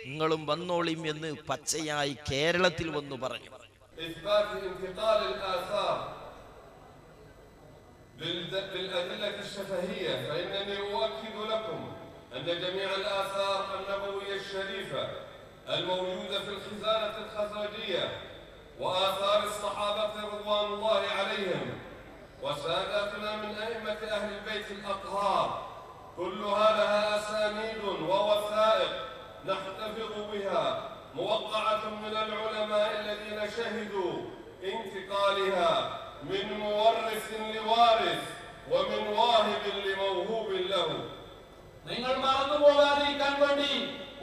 നിങ്ങളും വന്നോളിയും എന്ന് പച്ചയായി കേരളത്തിൽ വന്നു പറഞ്ഞു. بالأدلة الشفهية فإنني أؤكد لكم أن جميع الآثار النبوية الشريفة الموجودة في الخزانة الخزرجية وآثار الصحابة رضوان الله عليهم وساداتنا من أئمة أهل البيت الأطهار كلها لها أسانيد ووثائق نحتفظ بها موقعة من العلماء الذين شهدوا انتقالها من مورث لوارث ومن واهب لموهوب له. നിങ്ങൾ മറന്നു പോകാതിരിക്കാൻ വേണ്ടി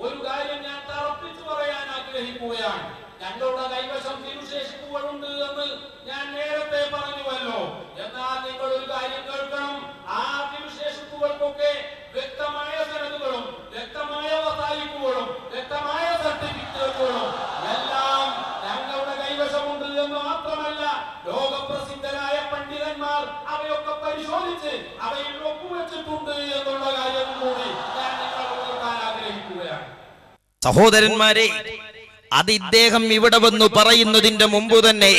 ഒരു കാര്യം ഞാൻ തറപ്പിച്ചു പറയാൻ ആഗ്രഹിക്കുകയാണ്. ഞങ്ങളുടെ കൈവശം തിരുശേഷിപ്പുകളുണ്ട് എന്ന് ഞാൻ നേരത്തെ പറഞ്ഞുവല്ലോ. എന്നാൽ നിങ്ങൾ ഒരു കാര്യം കേൾക്കണം, ആ തിരുശേഷിപ്പുകൾക്കൊക്കെ വ്യക്തമായ സനദുകളും വ്യക്തമായ വസായിപ്പുകളും വ്യക്തമായ സർട്ടിഫിക്കറ്റുകളും എല്ലാം ഞങ്ങളുടെ കൈവശമുണ്ട് എന്ന് മാത്രമല്ല, ലോകപ്രസിദ്ധരായ പണ്ഡിതന്മാർ അവയൊക്കെ പരിശോധിച്ച് അവയിൽ ഒപ്പുവെച്ചിട്ടുണ്ട് എന്നുള്ള കാര്യം കൂടി ഞാൻ നിങ്ങളോട് ഓർക്കാൻ ആഗ്രഹിക്കുകയാണ്. സഹോദരന്മാരെ, അത് ഇദ്ദേഹം ഇവിടെ വന്നു പറയുന്നതിന്റെ മുമ്പ് തന്നെ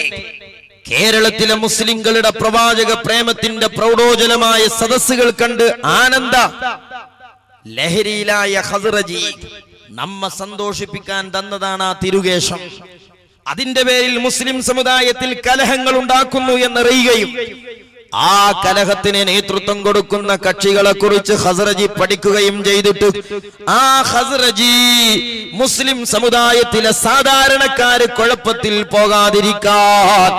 കേരളത്തിലെ മുസ്ലിങ്ങളുടെ പ്രവാചക പ്രേമത്തിന്റെ പ്രൗഢോജ്വലമായ സദസ്സുകൾ കണ്ട് ആനന്ദ ലഹരിയിലായ ഖസ്റജി നമ്മെ സന്തോഷിപ്പിക്കാൻ തന്നതാണ് ആ തിരുകേശം. അതിന്റെ പേരിൽ മുസ്ലിം സമുദായത്തിൽ കലഹങ്ങൾ ഉണ്ടാക്കുന്നു എന്നറിയുകയും ആ കലഹത്തിന് നേതൃത്വം കൊടുക്കുന്ന കക്ഷികളെ കുറിച്ച് ഖസ്റജി പഠിക്കുകയും ചെയ്തിട്ട് ആ ഖസ്റജി മുസ്ലിം സമുദായത്തിലെ സാധാരണക്കാര് കുഴപ്പത്തിൽ പോകാതിരിക്കാൻ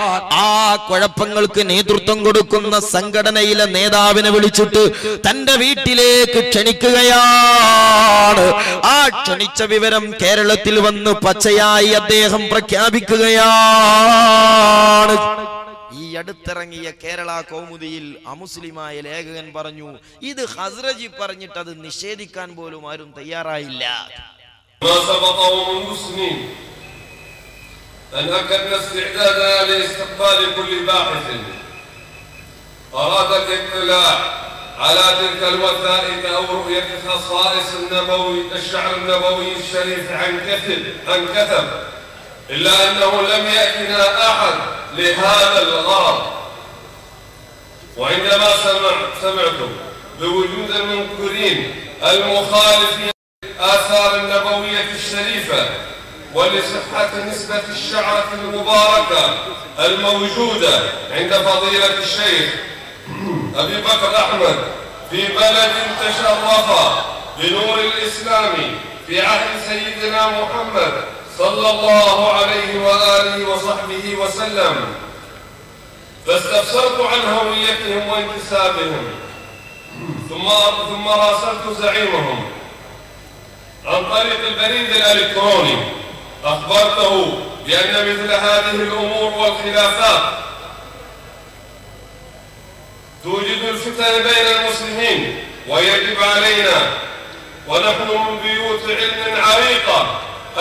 ആ കുഴപ്പങ്ങൾക്ക് നേതൃത്വം കൊടുക്കുന്ന സംഘടനയിലെ നേതാവിനെ വിളിച്ചിട്ട് തന്റെ വീട്ടിലേക്ക് ക്ഷണിക്കുകയാണ്. ആ ക്ഷണിച്ച വിവരം കേരളത്തിൽ വന്ന് പച്ചയായി അദ്ദേഹം പ്രഖ്യാപിക്കുകയാണ്. ഈ അടുത്തിറങ്ങിയ കേരള കൗമുദിയിൽ അമുസ്ലിമായ ലേഖകൻ പറഞ്ഞു, ഇത് ഖസ്റജി പറഞ്ഞിട്ട് അത് നിഷേധിക്കാൻ പോലും ആരും തയ്യാറായില്ല. على تلك الوثائق أو رؤية خصائص النبوي الشعر النبوي الشريف عن كثب إلا أنه لم يأتنا أحد لهذا الغرض. وعندما سمعتم بوجود المنكرين المخالفين للآثار النبوية الشريفة ولصحة نسبة الشعرة المباركة الموجودة عند فضيلة الشيخ أبي بكر أحمد في بلد تشرف بنور الإسلام في عهد سيدنا محمد صلى الله عليه وآله وصحبه وسلم، فاستفسرت عن هويتهم وانتسابهم ثم راسلت زعيمهم عن طريق البريد الإلكتروني، أخبرته بأن مثل هذه الأمور والخلافات توجد الفتن بين المسلمين، ويجب علينا ونحن من بيوت علم عريقة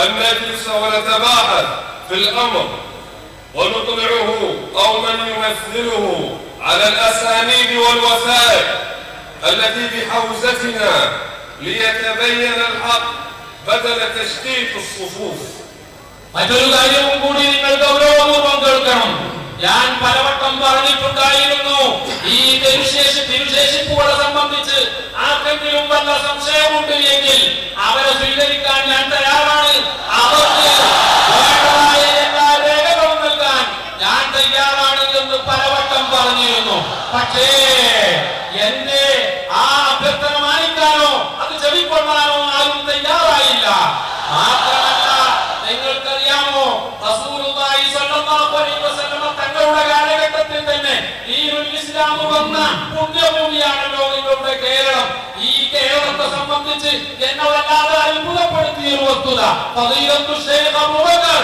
أن نجلس ونتباحث في الأمر ونطلعه أو من يمثله على الأسانيد والوثائق التي بحوزتنا ليتبين الحق بدل تشتيت الصفوف. മറ്റൊരു കാര്യവും കൂടി നിങ്ങൾ ഗൗരവപൂർവ്വം കേൾക്കണം. ഞാൻ പലവട്ടം പറഞ്ഞിട്ടുണ്ടായിരുന്നു, ഈ തിരുശേഷിപ്പുകളെ സംബന്ധിച്ച് ആർക്കെങ്കിലും വല്ല സംശയമുണ്ട് എങ്കിൽ അവരെ സ്വീകരിക്കാൻ ഞാൻ തയ്യാറാണ്. അവർക്ക് വേണ്ടതായ എല്ലാ രേഖകളും നൽകാൻ ഞാൻ തയ്യാറാണ് എന്ന് പലവട്ടം പറഞ്ഞിരുന്നു. പക്ഷേ എന്റെ ആ അഭ്യർത്ഥന മാനിക്കാനോ അത് ചെവിക്കൊള്ളാനോ ആരും തയ്യാറായില്ല. മാത്രമല്ല, നിങ്ങൾക്കറിയാമോ, റസൂലുള്ളാഹി സ്വല്ലല്ലാഹു അലൈഹി വസല്ലം തങ്ങളുടെ കാലഘട്ടത്തിൽ തന്നെ ദീനുൽ ഇസ്ലാം വന്ന പുണ്യഭൂമിയാണല്ലോ നിങ്ങളുടെ കേരളം. ഈ കേരളത്തെ സംബന്ധിച്ച് എന്നെ വല്ലാതെ അത്ഭുതപ്പെടുത്തിയ ഒരു വസ്തുത, ഫളീലത്തുൽ ശൈഖ് അബൂബക്കർ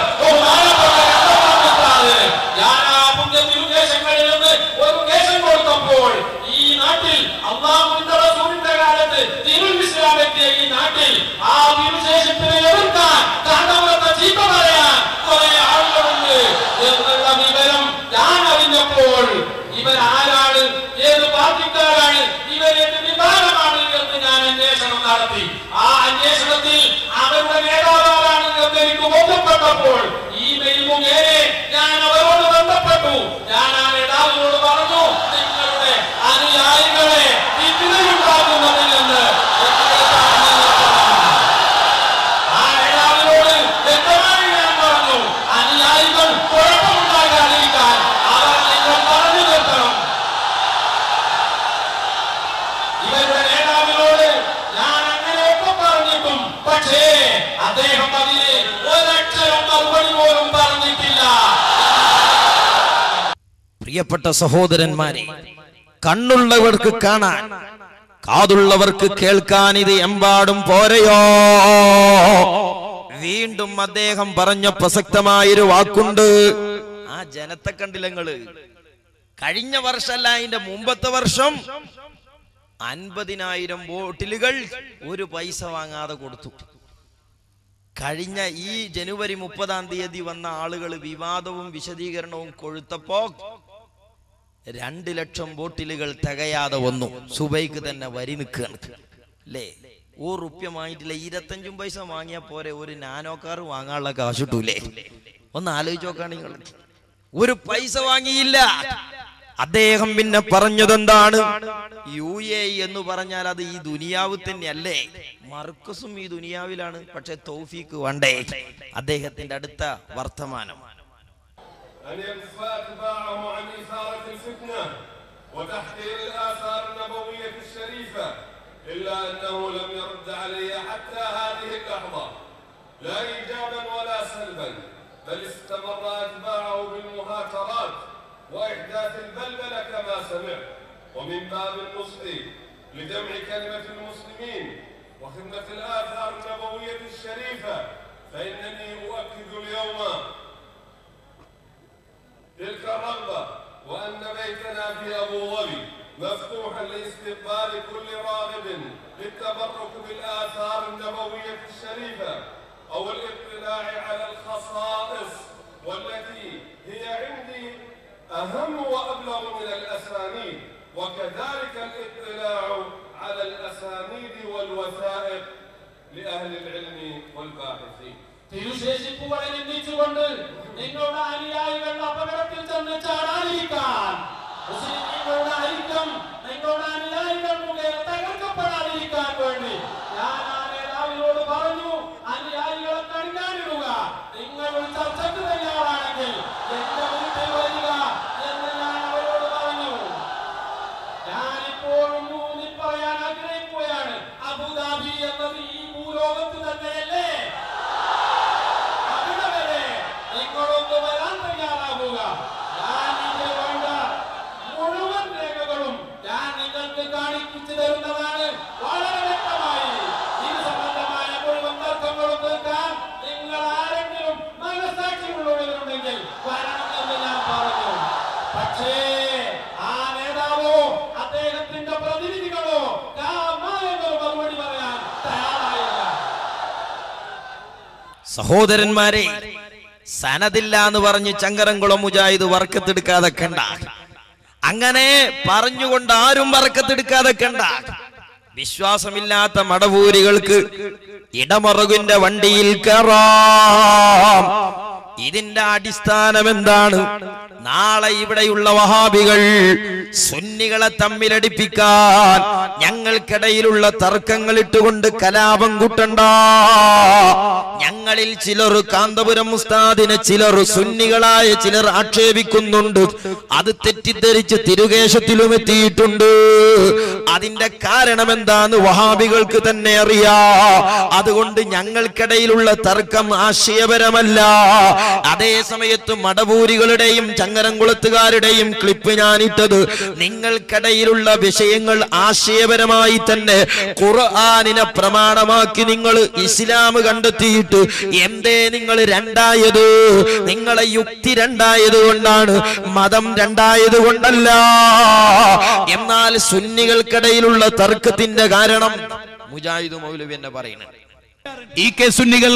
ഞാൻ ആ പുണ്യതിരുദേശങ്ങളിൽ നിന്ന് ഒരു കേശം കൊടുത്തപ്പോൾ ഈ നാട്ടിൽ അല്ലാഹുവിന്റെ റസൂലിന്റെ കാലത്ത് ദീനുൽ ഇസ്ലാം എത്തിയ ഈ നാട്ടിൽ ആ തിരുശേഷിപ്പിനെ എതിർക്കാൻ കണ്ടവരുടെ ചീത്ത പറയാൻ കുറെ ആളുകളുണ്ട് എന്നുള്ള വിവരം ഞാൻ അറിഞ്ഞപ്പോൾ ഇവരാരാണ്, ഏത് പാർട്ടിക്കാരാണ്, ഇവരേത് വിഭാഗമാണ് എന്ന് ഞാൻ അന്വേഷണം നടത്തി. ആ അന്വേഷണത്തിൽ അവരുടെ നേതാവാണ് എന്ന് എനിക്ക് ബോധ്യപ്പെട്ടപ്പോൾ ഇമെയിൽ മുഖേന ഞാൻ അവരോട് ബന്ധപ്പെട്ടു. ഞാൻ ആ നേതാവിനോട് പറഞ്ഞു, നിങ്ങളുടെ അനുയായികളെ വിഘ്നമുണ്ടാക്കുന്നതിൽ നിന്ന് ആ നേതാവിനോട് വ്യക്തമായി ഞാൻ പറഞ്ഞു, അനുയായികൾ കുഴപ്പമുണ്ടാകാതിരിക്കാൻ അവർ നിങ്ങൾ പറഞ്ഞു നിർത്തണം. ഇവരുടെ നേതാവിനോട് ഞാൻ അങ്ങനെയൊക്കെ പറഞ്ഞിട്ടും പക്ഷേ അദ്ദേഹം അതിന് ഒരക്ഷരം മറുപടി പോലും പറഞ്ഞിട്ടില്ല. പ്രിയപ്പെട്ട സഹോദരന്മാരെ, കണ്ണുള്ളവർക്ക് കാണാൻ, കാതുള്ളവർക്ക് കേൾക്കാൻ ഇത് എമ്പാടും പോരയോ? വീണ്ടും അദ്ദേഹം പറഞ്ഞ പ്രസക്തമായൊരു വാക്കുണ്ട്. ആ ജനത്തെ കണ്ടില്ലങ്ങള്, കഴിഞ്ഞ വർഷമല്ല അതിന്റെ മുമ്പത്തെ വർഷം 50,000 ബോട്ടിലുകൾ ഒരു പൈസ വാങ്ങാതെ കൊടുത്തു. കഴിഞ്ഞ ഈ ജനുവരി 30-ാം തീയതി വന്ന ആളുകൾ വിവാദവും വിശദീകരണവും കൊഴുത്തപ്പോ 2 ലക്ഷം ബോട്ടിലുകൾ തികയാതെ വന്നു. സുബൈക്ക് തന്നെ വരി നിൽക്കുകയാണ് അല്ലേ? ₹1 25 പൈസ വാങ്ങിയാൽ പോരെ, ഒരു നാനോ കാർ വാങ്ങാനുള്ള കാശ് കിട്ടൂലേ? ഒന്ന് ആലോചിച്ച് നോക്കാണ് നിങ്ങൾ. ഒരു പൈസ വാങ്ങിയില്ല. അദ്ദേഹം പിന്നെ പറഞ്ഞതെന്താണ്? UAE എന്ന് പറഞ്ഞാൽ അത് ഈ ദുനിയാവ് തന്നെയല്ലേ? മർക്കസും ഈ ദുനിയാവിലാണ്. പക്ഷെ തൗഫീക്ക് വേണ്ടേ? അദ്ദേഹത്തിന്റെ അടുത്ത വർത്തമാനം, أن يكفى أتباعه عن إثارة الفتنة وتحقير الآثار النبوية الشريفة، إلا أنه لم يرد علي حتى هذه اللحظة لا إيجابا ولا سلبا، بل استمر أتباعه بالمهاترات وإحداث البلبلة كما سمعت. ومن باب النصح لجمع كلمة المسلمين وخدمة الآثار النبوية الشريفة، فإنني أؤكد اليوم تلك الرغبة، وأن بيتنا في أبو ظبي مفتوحا لاستقبال كل راغب للتبرك بالآثار النبوية الشريفة أو الاطلاع على الخصائص والتي هي عندي أهم وأبلغ من الأسانيد، وكذلك الاطلاع على الأسانيد والوثائق لأهل العلم والباحثين. തിരുശേഷിപ്പുകളെ നിന്ദിച്ചുകൊണ്ട് നിങ്ങളുടെ അനുയായികൾ അപകടത്തിൽ ചെന്ന് ചാടാതിരിക്കാൻ, മുസ്ലിങ്ങളുടെ ഐക്യം നിങ്ങളുടെ അനുയായികൾ മുഖേന തകർക്കപ്പെടാതിരിക്കാൻ വേണ്ടി ഞാൻ ആ നേതാവിനോട് പറഞ്ഞു, അനുയായികളെ കണിഞ്ഞാനിടുക, നിങ്ങൾ ഒരു ചർച്ചയ്ക്ക് തയ്യാറാണെങ്കിൽ എന്റെ വീട്ടിൽ വരിക എന്ന് ഞാൻ അവരോട് പറഞ്ഞു. ഞാനിപ്പോഴും ഊന്നി പറയാൻ ആഗ്രഹിക്കുകയാണ്, അബുദാബി എന്നത് ഈ ഭൂലോകത്ത് തന്നെയല്ലേ? നിങ്ങളൊന്ന് വരാൻ തയ്യാറാവുക. ഞാൻ ഇതിന് വേണ്ട മുഴുവൻ രേഖകളും ഞാൻ നിങ്ങൾക്ക് കാണിപ്പിച്ചു തരുന്നതാണ്. വളരെ വ്യക്തമായി ഇത് സംബന്ധമായ മുഴുവൻ തർക്കങ്ങളും തീർക്കാൻ നിങ്ങൾ ആരെങ്കിലും മനസ്സാക്ഷിയുള്ളവരുണ്ടെങ്കിൽ വരണമെന്ന് ഞാൻ പറഞ്ഞു. പക്ഷേ ആ നേതാവോ അദ്ദേഹത്തിന്റെ പ്രതിനിധികളോ എന്നൊരു മറുപടി പറയാൻ തയ്യാറായില്ല. സഹോദരന്മാരെ, സനദില്ല എന്ന് പറഞ്ഞ് ചങ്കരംകുളം മുജാഹിദ് വർക്കത്തെടുക്കാതെ കണ്ട, അങ്ങനെ പറഞ്ഞുകൊണ്ട് ആരും വർക്കത്തെടുക്കാതെ കണ്ട. വിശ്വാസമില്ലാത്ത മടവൂരികൾക്ക് ഇടമറുകിന്റെ വണ്ടിയിൽ കയറാം. ഇതിന്റെ അടിസ്ഥാനം എന്താണ്? നാളെ ഇവിടെയുള്ള വഹാബികൾ സുന്നികളെ തമ്മിലടിപ്പിക്കാൻ ഞങ്ങൾക്കിടയിലുള്ള തർക്കങ്ങൾ ഇട്ടുകൊണ്ട് കലാപം കൂട്ടണ്ട. ഞങ്ങളിൽ ചിലർ കാന്തപുരം ഉസ്താദിനെ ചിലർ സുന്നികളായ ചിലർ ആക്ഷേപിക്കുന്നുണ്ട്. അത് തെറ്റിദ്ധരിച്ച് തിരുകേശത്തിലും എത്തിയിട്ടുണ്ട്. അതിന്റെ കാരണം എന്താന്ന് വഹാബികൾക്ക് തന്നെ അറിയാം. അതുകൊണ്ട് ഞങ്ങൾക്കിടയിലുള്ള തർക്കം ആശയപരമല്ല. അതേ സമയത്ത് മടവൂരികളുടെയും ചങ്ങരംകുളത്തുകാരുടെയും ക്ലിപ്പ് ഞാനിട്ടത് നിങ്ങൾക്കിടയിലുള്ള വിഷയങ്ങൾ ആശയപരമായി തന്നെ ഖുർആനിനെ പ്രമാണമാക്കി നിങ്ങൾ ഇസ്ലാം കണ്ടെത്തിയിട്ട് എന്തേ നിങ്ങൾ രണ്ടായത്? നിങ്ങളെ യുക്തി രണ്ടായത് കൊണ്ടാണ്, മതം രണ്ടായത് കൊണ്ടല്ല. എന്നാൽ സുന്നികൾക്കിടയിലുള്ള തർക്കത്തിന്റെ കാരണം മുജാഹിദ് മൗലവി എന്നെ പറയുന്നത്. ഈ കെ സുന്നികൾ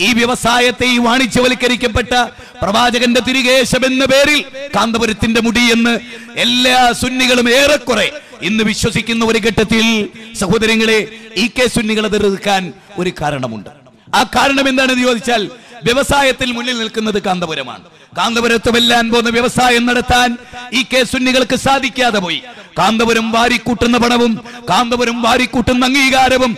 ഈ വ്യവസായത്തെ ഈ വാണിജ്യവൽക്കരിക്കപ്പെട്ട പ്രവാചകന്റെ തിരുകേശം എന്ന പേരിൽ കാന്തപുരത്തിന്റെ മുടി എന്ന് എല്ലാ സുന്നികളും ഏറെക്കുറെ ഇന്ന് വിശ്വസിക്കുന്ന ഒരു ഘട്ടത്തിൽ സഹോദരങ്ങളെ ഈ കെ സുന്നികളെ എതിർക്കാൻ ഒരു കാരണമുണ്ട്. ആ കാരണം എന്താണെന്ന് ചോദിച്ചാൽ വ്യവസായത്തിൽ മുന്നിൽ നിൽക്കുന്നത് കാന്തപുരമാണ്. കാന്തപുരത്ത് വെല്ലാൻ പോകുന്ന വ്യവസായം നടത്താൻ ഈ കെ സുന്നികൾക്ക് സാധിക്കാതെ പോയി. കാന്തപുരം വാരിക്കൂട്ടുന്ന പണവും കാന്തപുരം വാരിക്കൂട്ടുന്ന അംഗീകാരവും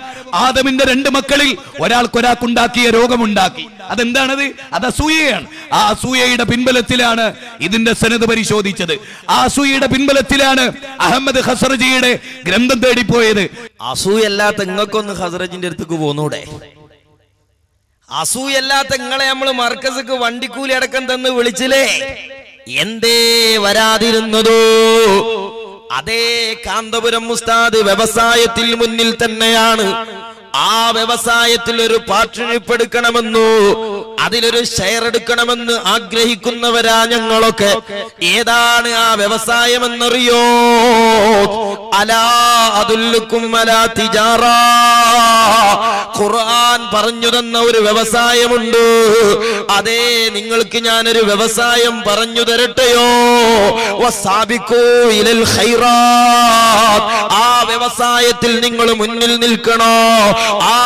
ആദമിന്റെ 2 മക്കളിൽ ഒരാൾക്കൊരാൾക്കുണ്ടാക്കിയ രോഗമുണ്ടാക്കി. അതെന്താണത്? അത് അസൂയയാണ്. ആ അസൂയയുടെ പിൻബലത്തിലാണ് ഇതിന്റെ സനദ് പരിശോധിച്ചത്. ആ അസൂയയുടെ പിൻബലത്തിലാണ് അഹമ്മദ് ഖസ്റജിയുടെ ഗ്രന്ഥം തേടിപ്പോയത്. അസൂയല്ലാത്ത നിങ്ങൾക്കൊന്ന് ഖസ്റജിന്റെ അടുത്തേക്ക് പോന്നൂടെ? അസൂയല്ലാത്ത നിങ്ങളെ നമ്മള് മർക്കസിക്ക് വണ്ടിക്കൂലി അടക്കം തന്ന് വിളിച്ചില്ലേ? എന്തേ വരാതിരുന്നതോ? അതേ കാന്തപുരം ഉസ്താദ് വ്യവസായത്തിൽ മുന്നിൽ തന്നെയാണ്. ആ വ്യവസായത്തിൽ ഒരു പാർട്ട്ണർഷിപ്പ് എടുക്കണമെന്നോ അതിലൊരു ഷെയർ എടുക്കണമെന്ന് ആഗ്രഹിക്കുന്നവരാ ഞങ്ങളൊക്കെ. ഏതാണ് ആ വ്യവസായം എന്നറിയോ? അലാ അദുല്ലുക്കും അലാ തിജാറ. ഖുർആൻ പറഞ്ഞു തന്ന ഒരു വ്യവസായമുണ്ട്. അതേ, നിങ്ങൾക്ക് ഞാനൊരു വ്യവസായം പറഞ്ഞു തരട്ടെയോ? വസാബിഖൂ ഇലൽ ഖൈറാത്ത്. ആ വ്യവസായത്തിൽ നിങ്ങൾ മുന്നിൽ നിൽക്കണോ? ആ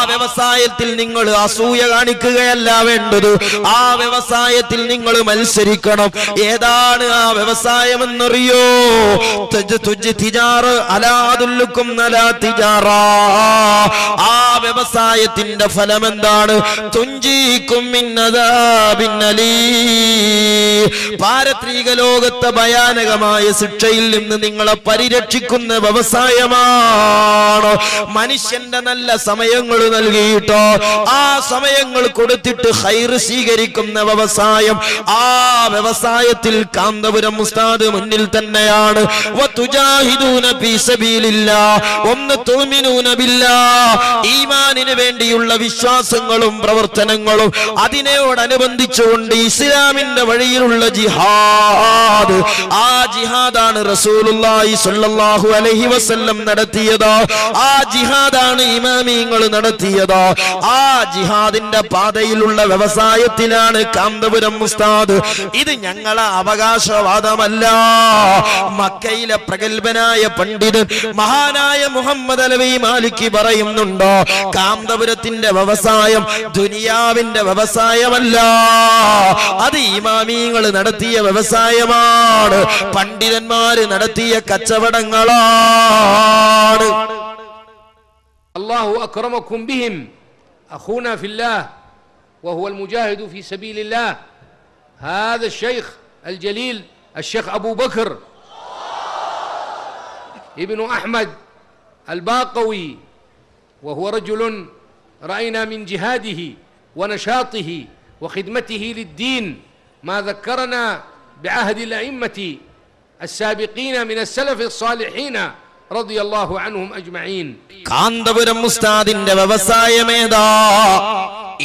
വ്യവസായത്തിൽ നിങ്ങൾ അസൂയ കാണിക്കുകയല്ല വേണ്ടത്. ആ വ്യവസായത്തിൽ നിങ്ങൾ മത്സരിക്കണം. ഏതാണ് ആ വ്യവസായം എന്നറിയോ? ആ വ്യവസായത്തിന്റെ ഫലം എന്താണ്? പാരത്രിക ലോകത്തെ ഭയാനകമായ ശിക്ഷയിൽ നിന്ന് നിങ്ങളെ പരിരക്ഷിക്കുന്ന വ്യവസായമാണ്. മനുഷ്യന്റെ നല്ല സമയങ്ങൾ നൽകിയിട്ടോ ആ സമയങ്ങൾ കൊടുത്തിട്ട് ഖൈർ സ്വീകരിക്കുന്ന വ്യവസായം. ആ വ്യവസായത്തിൽ കാന്തപുരം ഉസ്താദ് മുന്നിൽ തന്നെയാണ്. വതുജാഹിദൂന ഫീ സബീലില്ലാഹ് വന്ന തുഅ്മിനൂന ബില്ലാഹ്. ഈമാനിന് വേണ്ടിയുള്ള വിശ്വാസങ്ങളും പ്രവർത്തനങ്ങളും അതിനോടനുബന്ധിച്ചുകൊണ്ട് ഇസ്ലാമിന്റെ വഴിയിലുള്ള ജിഹാദ്. ആ ജിഹാദാണ് റസൂലുള്ളാഹി സ്വല്ലല്ലാഹു അലൈഹി വസല്ലം നടത്തിയത്. ആ ജിഹാദാണ് ഇമാമിങ്ങൾ നടത്തിയത്. ആ ജിഹാദിന്റെ പാതയിലുള്ള വ്യവസായത്തിലാണ് കാന്തപുരം ഉസ്താദ്. ഇത് ഞങ്ങളെ അവകാശവാദമല്ല. മക്കയിലെ പ്രഗത്ഭനായ പണ്ഡിതൻ മഹാനായ മുഹമ്മദ് അലവി മാലിക്കി പറയുന്നുണ്ടോ, കാന്തപുരത്തിന്റെ വ്യവസായം ദുനിയാവിന്റെ വ്യവസായമല്ല, അത് ഇമാമിങ്ങൾ നടത്തിയ വ്യവസായമാണ്, പണ്ഡിതന്മാര് നടത്തിയ കച്ചവടങ്ങളാണ്. الله أكرمكم بهم أخونا في الله وهو المجاهد في سبيل الله هذا الشيخ الجليل الشيخ أبو بكر ابن أحمد الباقوي، وهو رجل رأينا من جهاده ونشاطه وخدمته للدين ما ذكرنا بعهد الأئمة السابقين من السلف الصالحين رضي الله عنهم أجمعين. കാന്തപുരം ഉസ്താദിന്റെ വ്യവസായമേതാ?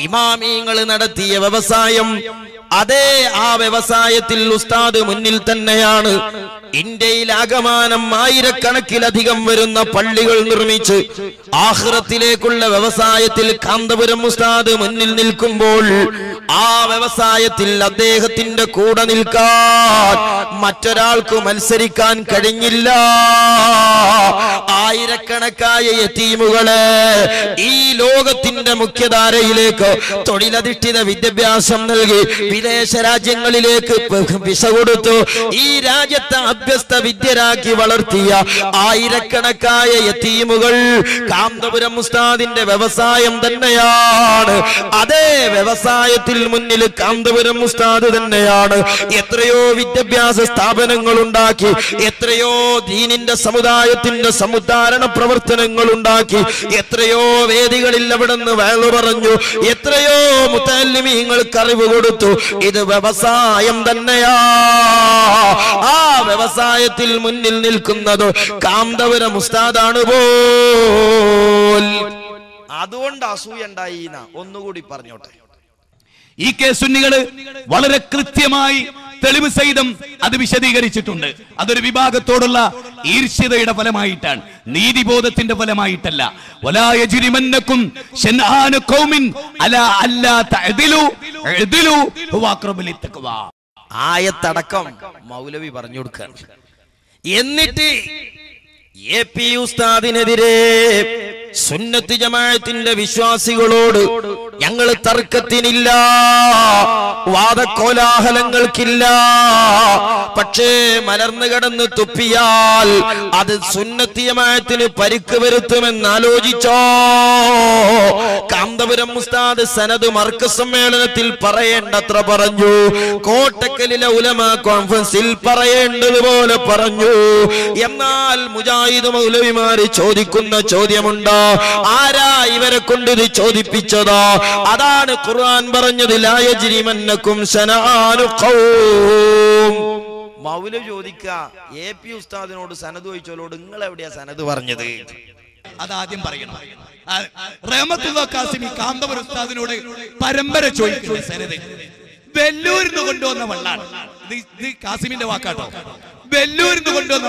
ഇമാമിങ്ങൾ നടത്തിയ വ്യവസായം. അതേ, ആ വ്യവസായത്തിൽ ഉസ്താദ് മുന്നിൽ തന്നെയാണ്. ഇന്ത്യയിൽ ആകമാനം 1000കണക്കിലധികം വരുന്ന പള്ളികൾ നിർമ്മിച്ച് ആഖിറത്തിലേക്കുള്ള വ്യവസായത്തിൽ കാന്തപുരം ഉസ്താദ് മുന്നിൽ നിൽക്കുമ്പോൾ ആ വ്യവസായത്തിൽ അദ്ദേഹത്തിന്റെ കൂടെ നിൽക്കാൻ മറ്റൊരാൾക്ക് മത്സരിക്കാൻ കഴിഞ്ഞില്ല. ആയിരക്കണക്കായ യതീമുകളെ ഈ ലോകത്തിന്റെ മുഖ്യധാരയിലേക്ക് തൊഴിലധിഷ്ഠിത വിദ്യാഭ്യാസം നൽകി വിദേശ രാജ്യങ്ങളിലേക്ക് വിസ കൊടുത്തു ഈ രാജ്യത്തെ അഭ്യസ്ത വിദ്യരാക്കി വളർത്തിയ ആയിരക്കണക്കായ യതീമുകൾ കാന്തപുരം ഉസ്താദിന്റെ വ്യവസായം തന്നെയാണ്. അതേ വ്യവസായത്തിൽ മുന്നിൽ കാന്തപുരം ഉസ്താദ് തന്നെയാണ്. എത്രയോ വിദ്യാഭ്യാസ സ്ഥാപനങ്ങൾ ഉണ്ടാക്കി, എത്രയോ ദീനിന്റെ സമുദായത്തിന്റെ സമുദ്ധാരണ പ്രവർത്തനങ്ങൾ ഉണ്ടാക്കി, എത്രയോ വേദികളിൽ അവിടെ നിന്ന് വേളു പറഞ്ഞു, എത്രയോ മുതല്ലിമീങ്ങൾക്ക് അറിവ് കൊടുത്തു. ഇത് വ്യവസായം തന്നെയാ. ആ വ്യവസായത്തിൽ മുന്നിൽ നിൽക്കുന്നത് കാന്തപുരം ഉസ്താദാണ് പോൽ. അതുകൊണ്ട് അസൂയുണ്ടായി ഒന്നുകൂടി പറഞ്ഞോട്ടെ. ഈ സുന്നികള് വളരെ കൃത്യമായി തെളിവ് സഹിതം അത് വിശദീകരിച്ചിട്ടുണ്ട്. അതൊരു വിഭാഗത്തോടുള്ള ഈർഷ്യതയുടെ ഫലമായിട്ടാണ്, നീതിബോധത്തിന്റെ ഫലമായിട്ടല്ല. വലാ യജ്രിമന്നകും ശൻആനു ഖൗമിൻ അലാ അല്ലാ തഅദിലു അഅദിലു ഹുവ അഖ്റബു ലിത്തഖ്വാ. ആയത്തടക്കം മൗലവി പറഞ്ഞു കൊടുക്കുകയാണ്. എന്നിട്ട് AP ഉസ്താദിനെതിരെ സുന്നത്ത് ജമാഅത്തിന്റെ വിശ്വാസികളോട് ഞങ്ങൾ തർക്കത്തിനില്ല, വാദകോലാഹലങ്ങൾക്കില്ല. പക്ഷേ മലർന്നു കിടന്ന് തുപ്പിയാൽ അത് സുന്നത്ത് ജമാഅത്തിന് പരിക്ക് വരുത്തുമെന്ന് ആലോചിച്ചോ? കാന്തപുരം ഉസ്താദ് സനദ് മർക്കസ് സമ്മേളനത്തിൽ പറയേണ്ടത്ര പറഞ്ഞു, കോട്ടക്കലിലെ ഉലമാ കോൺഫറൻസിൽ പറയേണ്ടതുപോലെ പറഞ്ഞു. എന്നാൽ മുജാഹിദ് മൗലവിമാര് ചോദിക്കുന്ന ചോദ്യമുണ്ട്, ആരാ ഇവരെ കൊണ്ട് ഇത് ചോദിപ്പിച്ചതോ? അതാണ് ഖുർആൻ പറഞ്ഞത്, ലാ യജ്രിമന്നകും ശനആനു ഖൗം. മൗലവി ചോദിക്ക AP ഉസ്താദിനോട് സനദ് ചോദിച്ചോലോട് നിങ്ങൾ എവിടെയാ സനദ് പറഞ്ഞത്? അതാദ്യം പറയണം. റഹ്മത്തുള്ളാഹി ഖാസിമി കാന്തപുരം ഉസ്താദിനോട് പരമ്പര ചോദിക്കുന്ന സനദ് വെല്ലൂരിൽ നിന്ന് കൊണ്ടുവന്ന വെള്ളാണ്. ഇത് കാസിമിന്റെ വാക്കാട്ടോ. വെല്ലൂരിൽ നിന്ന് കൊണ്ടുവന്ന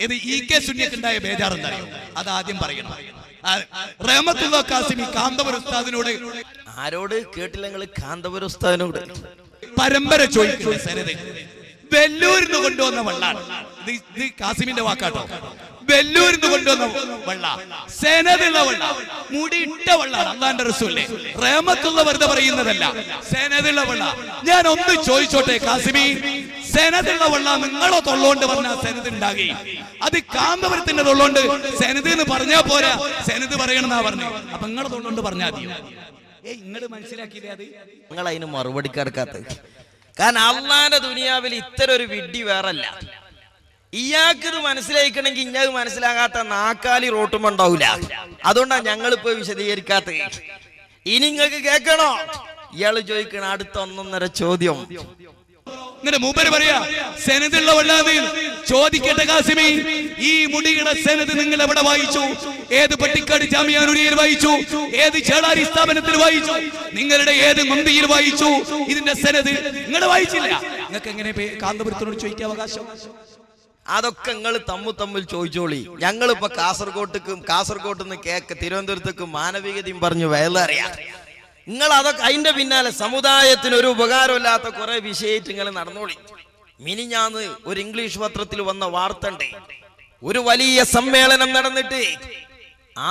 ഇത് EK സുന്നിക്ക് ഉണ്ടായ ബേജാറെന്നറിയോ? അതാദ്യം പറയണം. റഹ്മത്തുള്ളാഹി ഖാസിമി കാന്തപുരം ഉസ്താദിനോട് ആരോട് കേട്ടില്ല നിങ്ങൾ? കാന്തപുരം ഉസ്താദിനോട് പരമ്പര ചോദിക്കുന്ന സനദ് വെല്ലൂരിൽ നിന്ന് കൊണ്ടുവന്ന വെള്ളാണ്. ഇത് കാസിമിന്റെ വാക്കാട്ടോ. വെല്ലൂരിൽ നിന്ന് കൊണ്ടുവന്ന വെള്ള, സനദുള്ള വെള്ള, മുടിയിട്ട വെള്ളാണ്. അല്ലാഹുവിന്റെ റസൂലേ റഹ്മത്തുള്ള വെറുതെ പറയുന്നതല്ല, സനദുള്ള വെള്ള. ഞാൻ ഒന്ന് ചോദിച്ചോട്ടെ കാസിമി, സനദുള്ള വെള്ള നിങ്ങളോ തൊള്ളോണ്ട് പറഞ്ഞാൽ സനദ് ഉണ്ടാകെ, അത് കാന്തപുരത്തിന്റെ തൊള്ളോണ്ട് സനദ് എന്ന് പറഞ്ഞാ പോരാ, സനദ് പറയണമെന്നാ പറഞ്ഞു. അപ്പൊ നിങ്ങളെ തൊള്ളോണ്ട് പറഞ്ഞാൽ മതിയോ? ഇങ്ങള് മനസ്സിലാക്കിയില്ലേ? അത് നിങ്ങൾ അതിന് മറുപടി കിടക്കാത്ത. കാരണം അള്ളാന്റെ ദുനിയാവിൽ ഇത്തരം ഒരു വിഡ്ഢി വേറല്ല. ഇയാൾക്ക് ഇത് മനസ്സിലാക്കണമെങ്കിൽ ഇഞ്ഞത് മനസ്സിലാകാത്ത നാക്കാലി റോട്ടുമുണ്ടാവൂല. അതുകൊണ്ടാണ് ഞങ്ങളിപ്പോ വിശദീകരിക്കാത്ത. ഇനി നിങ്ങൾക്ക് കേൾക്കണോ? ഇയാള് ചോദിക്കണ അടുത്ത 1.5 ചോദ്യം. മൂപ്പര് പറയാ സനദുള്ള വെള്ളാതെ ചോദിക്കട്ടെ കാസിമി, ഈ മുടിയുടെ സനദ് നിങ്ങൾ എവിടെ വായിച്ചു? ഏത് പട്ടിക്കാട് ജാമിഅ നൂരിയയിൽ വായിച്ചു? ഏത് ചേളാരി സ്ഥാപനത്തിൽ വായിച്ചു? നിങ്ങളുടെ ഏത് മന്ദിയിൽ വായിച്ചു? ഇതിന്റെ സനദ് നിങ്ങൾ വായിച്ചില്ല. നിങ്ങൾക്ക് എങ്ങനെ കാന്തപുരത്തിനോട് ചോദിക്കാൻ അവകാശം? അതൊക്കെ നിങ്ങൾ തമ്മിൽ ചോദിച്ചോളി. ഞങ്ങളിപ്പോ കാസർഗോട്ട് നിന്ന് കേക്ക് തിരുവനന്തപുരത്തേക്കും മാനവികതയും പറഞ്ഞു വയലറിയാം. നിങ്ങൾ അതൊക്കെ അതിന്റെ പിന്നാലെ സമുദായത്തിന് ഒരു ഉപകാരമില്ലാത്ത കുറെ വിഷയമായിട്ട് നിങ്ങൾ നടന്നോളി. മിനിഞ്ഞാന്ന് ഒരു ഇംഗ്ലീഷ് പത്രത്തിൽ വന്ന വാർത്ത ഉണ്ട്. ഒരു വലിയ സമ്മേളനം നടന്നിട്ട്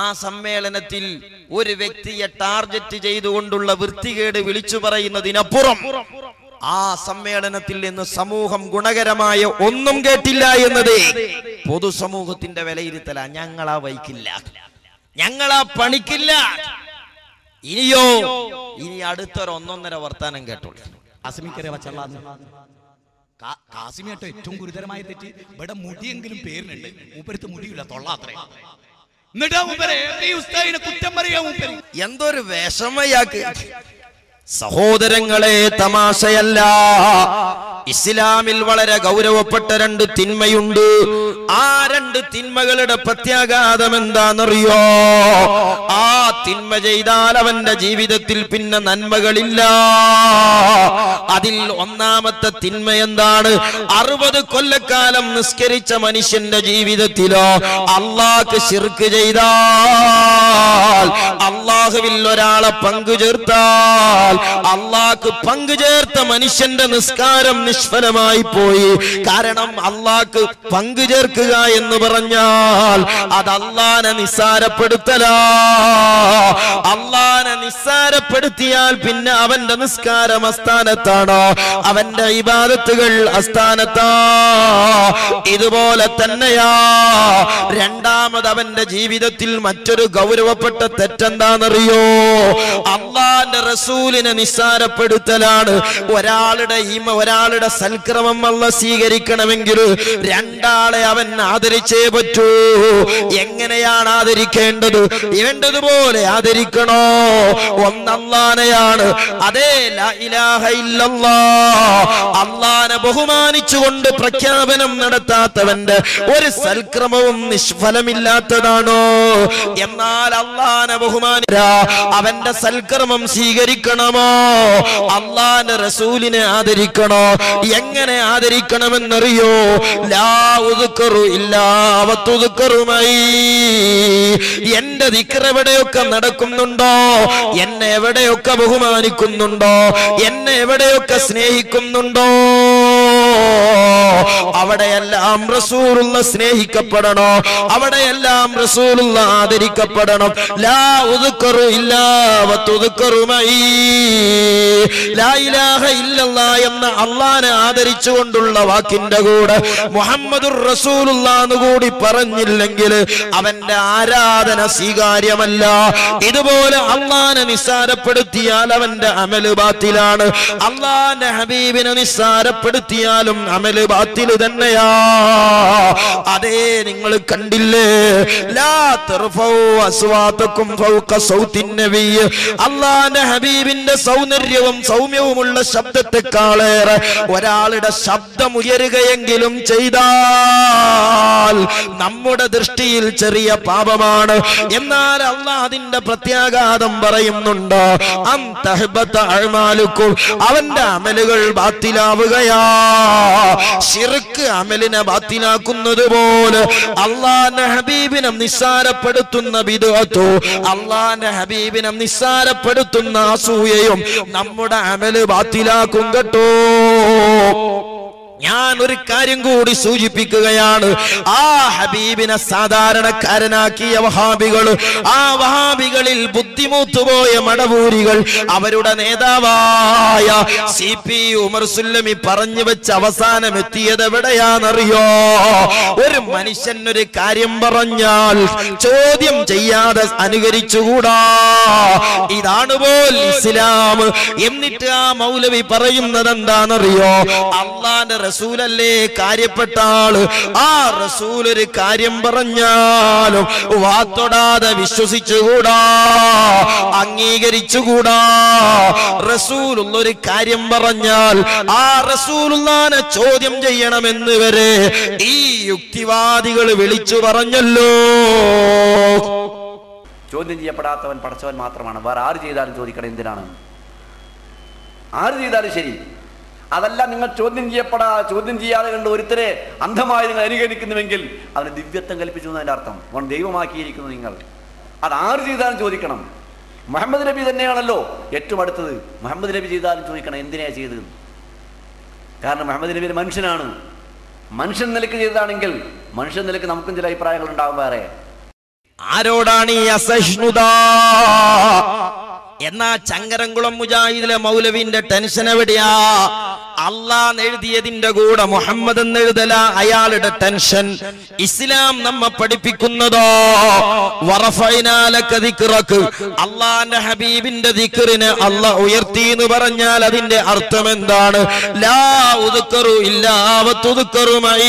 ആ സമ്മേളനത്തിൽ ഒരു വ്യക്തിയെ ടാർഗറ്റ് ചെയ്തുകൊണ്ടുള്ള വൃത്തികേട് വിളിച്ചു പറയുന്നതിനപ്പുറം ആ സമ്മേളനത്തിൽ നിന്ന് സമൂഹം ഗുണകരമായ ഒന്നും കേട്ടില്ല എന്നത് പൊതുസമൂഹത്തിന്റെ വിലയിരുത്തല. ഞങ്ങളാ വൈക്കില്ല, ഞങ്ങളാ പണിക്കില്ല. ഇനിയോ ഇനി അടുത്തൊരു 1.5 വർത്താനം കേട്ടോളൂ. കാസിമിയാട്ടോ ഏറ്റവും ഗുരുതരമായ തെറ്റ്. ഇവിടെ മുടിയെങ്കിലും പേരിനുണ്ട്, മൂപ്പരത്ത് മുടിയില്ല, തൊള്ളാത്രേ. എന്നിട്ടാ മൂപ്പരെ കുറ്റം പറയാ. മൂപ്പര് എന്തൊരു വിഷമയാക്ക്. സഹോദരങ്ങളെ, തമാശയല്ല. ഇസ്ലാമിൽ വളരെ ഗൗരവപ്പെട്ട 2 തിന്മയുണ്ട്. ആ 2 തിന്മകളുടെ പ്രത്യാഘാതം എന്താണെന്നറിയോ? ആ തിന്മ ചെയ്താൽ അവന്റെ ജീവിതത്തിൽ പിന്നെ നന്മകളില്ല. അതിൽ ഒന്നാമത്തെ തിന്മ എന്താണ്? 60 കൊല്ലക്കാലം നിസ്കരിച്ച മനുഷ്യന്റെ ജീവിതത്തിലോ അള്ളാഹ്ക്ക് ശിർക്ക് ചെയ്താൽ, അള്ളാഹുവിൽ ഒരാളെ പങ്കു ചേർത്താൽ, അള്ളാഹ് അള്ളാഹ്ക്ക് പങ്കുചേർത്ത മനുഷ്യന്റെ നിസ്കാരം നിഷ്ഫലമായി പോയി. കാരണം അള്ളാഹ്ക്ക് പങ്കുചേർക്കുക എന്ന് പറഞ്ഞാൽ അത് അള്ളാനെ നിസ്സാരപ്പെടുത്തലാ. അള്ളാനെ നിസ്സാരപ്പെടുത്തിയാൽ പിന്നെ അവന്റെ നിസ്കാരം അസ്ഥാനത്താണോ? അവന്റെ ഇബാദത്തുകൾ അസ്ഥാനത്താ. ഇതുപോലെ തന്നെയാ രണ്ടാമത് അവന്റെ ജീവിതത്തിൽ മറ്റൊരു ഗൗരവപ്പെട്ട തെറ്റെന്താണെന്നറിയോ? അള്ളാന്റെ റസൂലിനെ നിസ്സാരപ്പെടുത്തലാണ്. ഒരാളുടെ സൽക്രമം അല്ലാഹ് സ്വീകരിക്കണമെങ്കിൽ രണ്ടാളെ അവൻ ആദരിച്ചേ പറ്റൂ. എങ്ങനെയാണ് ആദരിക്കേണ്ടത്? വേണ്ടതുപോലെ ആദരിക്കണോ? ഒന്ന് അല്ലാഹനെയാണ്. അതേ ലാ ഇലാഹ ഇല്ലല്ലാഹ്, അല്ലാഹനെ ബഹുമാനിച്ചുകൊണ്ട് പ്രഖ്യാപനം നടത്താത്തവന്റെ ഒരു സൽക്രമവും നിഷ്ഫലമില്ലാത്തതാണോ? എന്നാൽ അല്ലാഹനെ അവന്റെ സൽക്കർമ്മം സ്വീകരിക്കണമോ? അല്ലാഹുവിന്റെ റസൂലിനെ ആദരിക്കണോ? എങ്ങനെ ആദരിക്കണമെന്നറിയോ? ലാ ഉദ്കറു ഇല്ലാ വതുദ്കറു മൈ. എന്റെ ദിക്ർ എവിടെയൊക്കെ നടക്കുന്നുണ്ടോ, എന്നെ എവിടെയൊക്കെ ബഹുമാനിക്കുന്നുണ്ടോ, എന്നെ എവിടെയൊക്കെ സ്നേഹിക്കുന്നുണ്ടോ, അവിടെയെല്ലാം റസൂലുള്ള സ്നേഹിക്കപ്പെടണോ, അവിടെയെല്ലാം റസൂലുള്ള ആദരിക്കപ്പെടണം. ലാ ഉദ്കറു ഇല്ലാ വതുദ്കറു മൈ. ലാ ഇലാഹ ഇല്ലല്ലാഹ് എന്ന അല്ലാഹനെ ആദരിച്ചുകൊണ്ടുള്ള വാക്കിന്റെ കൂടെ മുഹമ്മദുർ റസൂലുള്ളാഹ് എന്ന് കൂടി പറഞ്ഞില്ലെങ്കിൽ അവന്റെ ആരാധന സ്വീകാര്യമല്ല. ഇതുപോലെ അല്ലാഹനെ നിസ്സാരപ്പെടുത്തിയാൽ അവന്റെ അമല് ബാത്തിലാണ്. അല്ലാഹുവിന്റെ ഹബീബിനെ നിസ്സാരപ്പെടുത്തിയാലും അമല് ബാത്തിൽ തന്നെയാ. അതേ നിങ്ങൾ കണ്ടില്ലേ, ലാ തർഫൗ അസ്വാതകും ഫൗക സൗത്തിൻ നബി. അല്ലാഹുവിന്റെ ഹബീബിന്റെ സൗന്ദര്യവും സൗമ്യവുമുള്ള ശബ്ദത്തെക്കാളേറെ ഒരാളുടെ ശബ്ദം ഉയരുകയെങ്കിലും ചെയ്താൽ നമ്മുടെ ദൃഷ്ടിയിൽ ചെറിയ പാപമാണ്. എന്നാൽ അല്ലാഹ് അതിന്റെ പ്രത്യാഘാതം പറയുന്നുണ്ട്. അന്തഹബത അഅ്മാലുക്കും, അവന്റെ അമലുകൾ ബാത്തിലാവുകയാ. ശിർക്ക് അമലിനെ ബാത്തിലാക്കുന്നത് പോലെ അല്ലാഹുവിന്റെ ഹബീബിനെ നിസ്സാരപ്പെടുത്തുന്ന ബിദ്അത്തോ, അല്ലാഹുവിന്റെ ഹബീബിനെ നിസ്സാരപ്പെടുത്തുന്ന അസൂയയും നമ്മുടെ അമല് ബാത്തിലാക്കും കേട്ടോ. ഞാൻ ഒരു കാര്യം കൂടി സൂചിപ്പിക്കുകയാണ്. ആ ഹബീബിനെ സാധാരണക്കാരനാക്കിയ വഹാബികൾ, ആ വഹാബികളിൽ ബുദ്ധിമുട്ടുപോയ മടവൂരികൾ, അവരുടെ നേതാവായ CP ഉമർ സുല്ലമി പറഞ്ഞു വെച്ച അവസാനം എത്തിയത് എവിടെയാണെന്നറിയോ? ഒരു മനുഷ്യൻ ഒരു കാര്യം പറഞ്ഞാൽ ചോദ്യം ചെയ്യാതെ അനുകരിച്ചുകൂടാ. ഇതാണ് പോൽ ഇസ്ലാം. എന്നിട്ട് ആ മൗലവി പറയുന്നത് എന്താണെന്നറിയോ? അല്ലാഹുവിന്റെ റസൂലല്ലേ കാര്യപ്പെട്ട ആള്. ആ റസൂൽ ഒരു കാര്യം പറഞ്ഞാലും വാത്തൊടാതെ വിശ്വസിച്ചുകൂടാ, അംഗീകരിച്ചുകൂടാ. റസൂലുള്ള ഒരു കാര്യം പറഞ്ഞാൽ ആ റസൂലുള്ളാനെ ചോദ്യം ചെയ്യണമെന്ന് വരെ ഈ യുക്തിവാദികൾ വിളിച്ചു പറഞ്ഞല്ലോ. ചോദ്യം ചെയ്യപ്പെടാത്തവൻ പടച്ചവൻ മാത്രമാണ്. വേറെ ആര് ചെയ്താലും ചോദിക്കണം എന്തിനാണ്? ആര് ചെയ്താലും ശരി. അതല്ല, നിങ്ങൾ ചോദ്യം ചെയ്യാതെ കണ്ട് ഒരുത്തരെ അന്ധമായി നിങ്ങൾ അനുകരിക്കുന്നുവെങ്കിൽ അവന് ദിവ്യത്വം കൽപ്പിച്ചു എന്നതിൻ്റെ അർത്ഥം. അവൻ ദൈവമാക്കിയിരിക്കുന്നു നിങ്ങൾ. അത് ആര് ചെയ്താലും ചോദിക്കണം. മുഹമ്മദ് നബി തന്നെയാണല്ലോ ഏറ്റവും അടുത്തത്. മുഹമ്മദ് നബി ചെയ്താലും ചോദിക്കണം എന്തിനാ ചെയ്തത്. കാരണം മുഹമ്മദ് നബി ഒരു മനുഷ്യനാണ്. മനുഷ്യൻ നിലക്ക് ചെയ്തതാണെങ്കിൽ മനുഷ്യൻ നിലക്ക് നമുക്കും ചില അഭിപ്രായങ്ങൾ ഉണ്ടാവും. വേറെ ആരോടാണ് ഈ അസഹിഷ്ണുത? എന്നാ ചങ്കരംകുളം മുജാഹിദിലെ മൗലവിന്റെ ടെൻഷൻ എവിടെയാ? അള്ളാഹ് എഴുതിയതിന്റെ കൂടെ മുഹമ്മദ് എന്ന് എഴുതല അയാളുടെ ടെൻഷൻ. ഇസ്ലാം നമ്മെ പഠിപ്പിക്കുന്നതോ അള്ളാന്റെ ഹബീബിന്റെ ദിക്റിനെ അള്ളാഹ് ഉയർത്തി എന്ന് പറഞ്ഞാൽ അതിന്റെ അർത്ഥം എന്താണ്? ലാ ഉദ്കറു ഇല്ലാ വതുദ്കറു മൈ.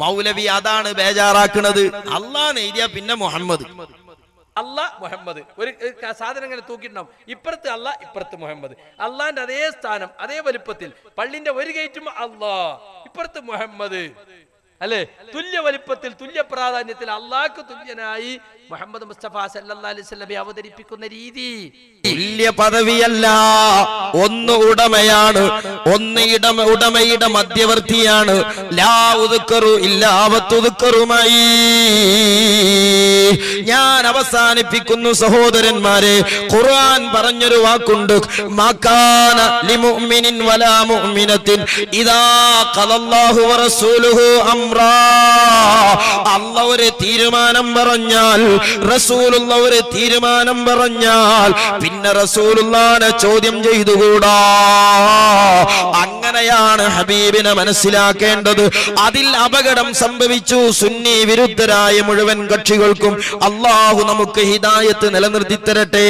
മൗലവി അതാണ് ബേജാറാക്കുന്നത്. അള്ളാഹ് എഴുതിയ പിന്നെ മുഹമ്മദ്, അള്ളാഹ് മുഹമ്മദ്. ഒരു സാധനം ഇങ്ങനെ തൂക്കിയിട്ടുണ്ടാവും. ഇപ്പുറത്ത് അള്ളാഹ്, ഇപ്പുറത്ത് മുഹമ്മദ്. അള്ളാന്റെ അതേ സ്ഥാനം, അതേ വലുപ്പത്തിൽ. പള്ളിന്റെ ഒരു ഗേറ്റും അള്ളാഹ്, ഇപ്പുറത്ത് മുഹമ്മദ്. അല്ലെ? തുല്യ വലിപ്പത്തിൽ, തുല്യ പ്രാധാന്യത്തിൽ അള്ളാഹ്ക്ക് തുല്യനായി മുഹമ്മദ് മുസ്തഫ സല്ലല്ലാഹു അലൈഹി വസല്ലം അവതരിപ്പിക്കുന്ന രീതി. തുല്യ പദവിയല്ല, ഒന്ന് ഉടമയാണ്. ഒന്ന് ഉടമയുടെ മധ്യവർത്തിയാണ്. ലാ ഉദ്കറു ഇല്ലാ വതുദ്കറുമായി. ഞാൻ അവസാനിപ്പിക്കുന്നു സഹോദരന്മാരെ. ഖുർആൻ പറഞ്ഞൊരു വാക്കുണ്ട്, മകാന ലിമുഅ്മിനിൻ വലാ മുഅ്മിനത്തിൻ ഇദാ ഖലല്ലാഹു വറസൂലുഹു അംറാ. അല്ലാഹു ഒരു തീരുമാനം പറഞ്ഞാൽ, റസൂലുള്ളാഹി ഒരു തീരുമാനം പറഞ്ഞാൽ പിന്നെ റസൂലുള്ളാഹിനെ ചോദ്യം ചെയ്തുകൂടാ. അങ്ങനെയാണ് ഹബീബിനെ മനസ്സിലാക്കേണ്ടത്. അതിൽ അപകടം സംഭവിച്ചു. സുന്നി വിരുദ്ധരായ മുഴുവൻ കക്ഷികൾക്കും അല്ലാഹു നമുക്ക് ഹിദായത്ത് നിലനിർത്തി തരട്ടെ.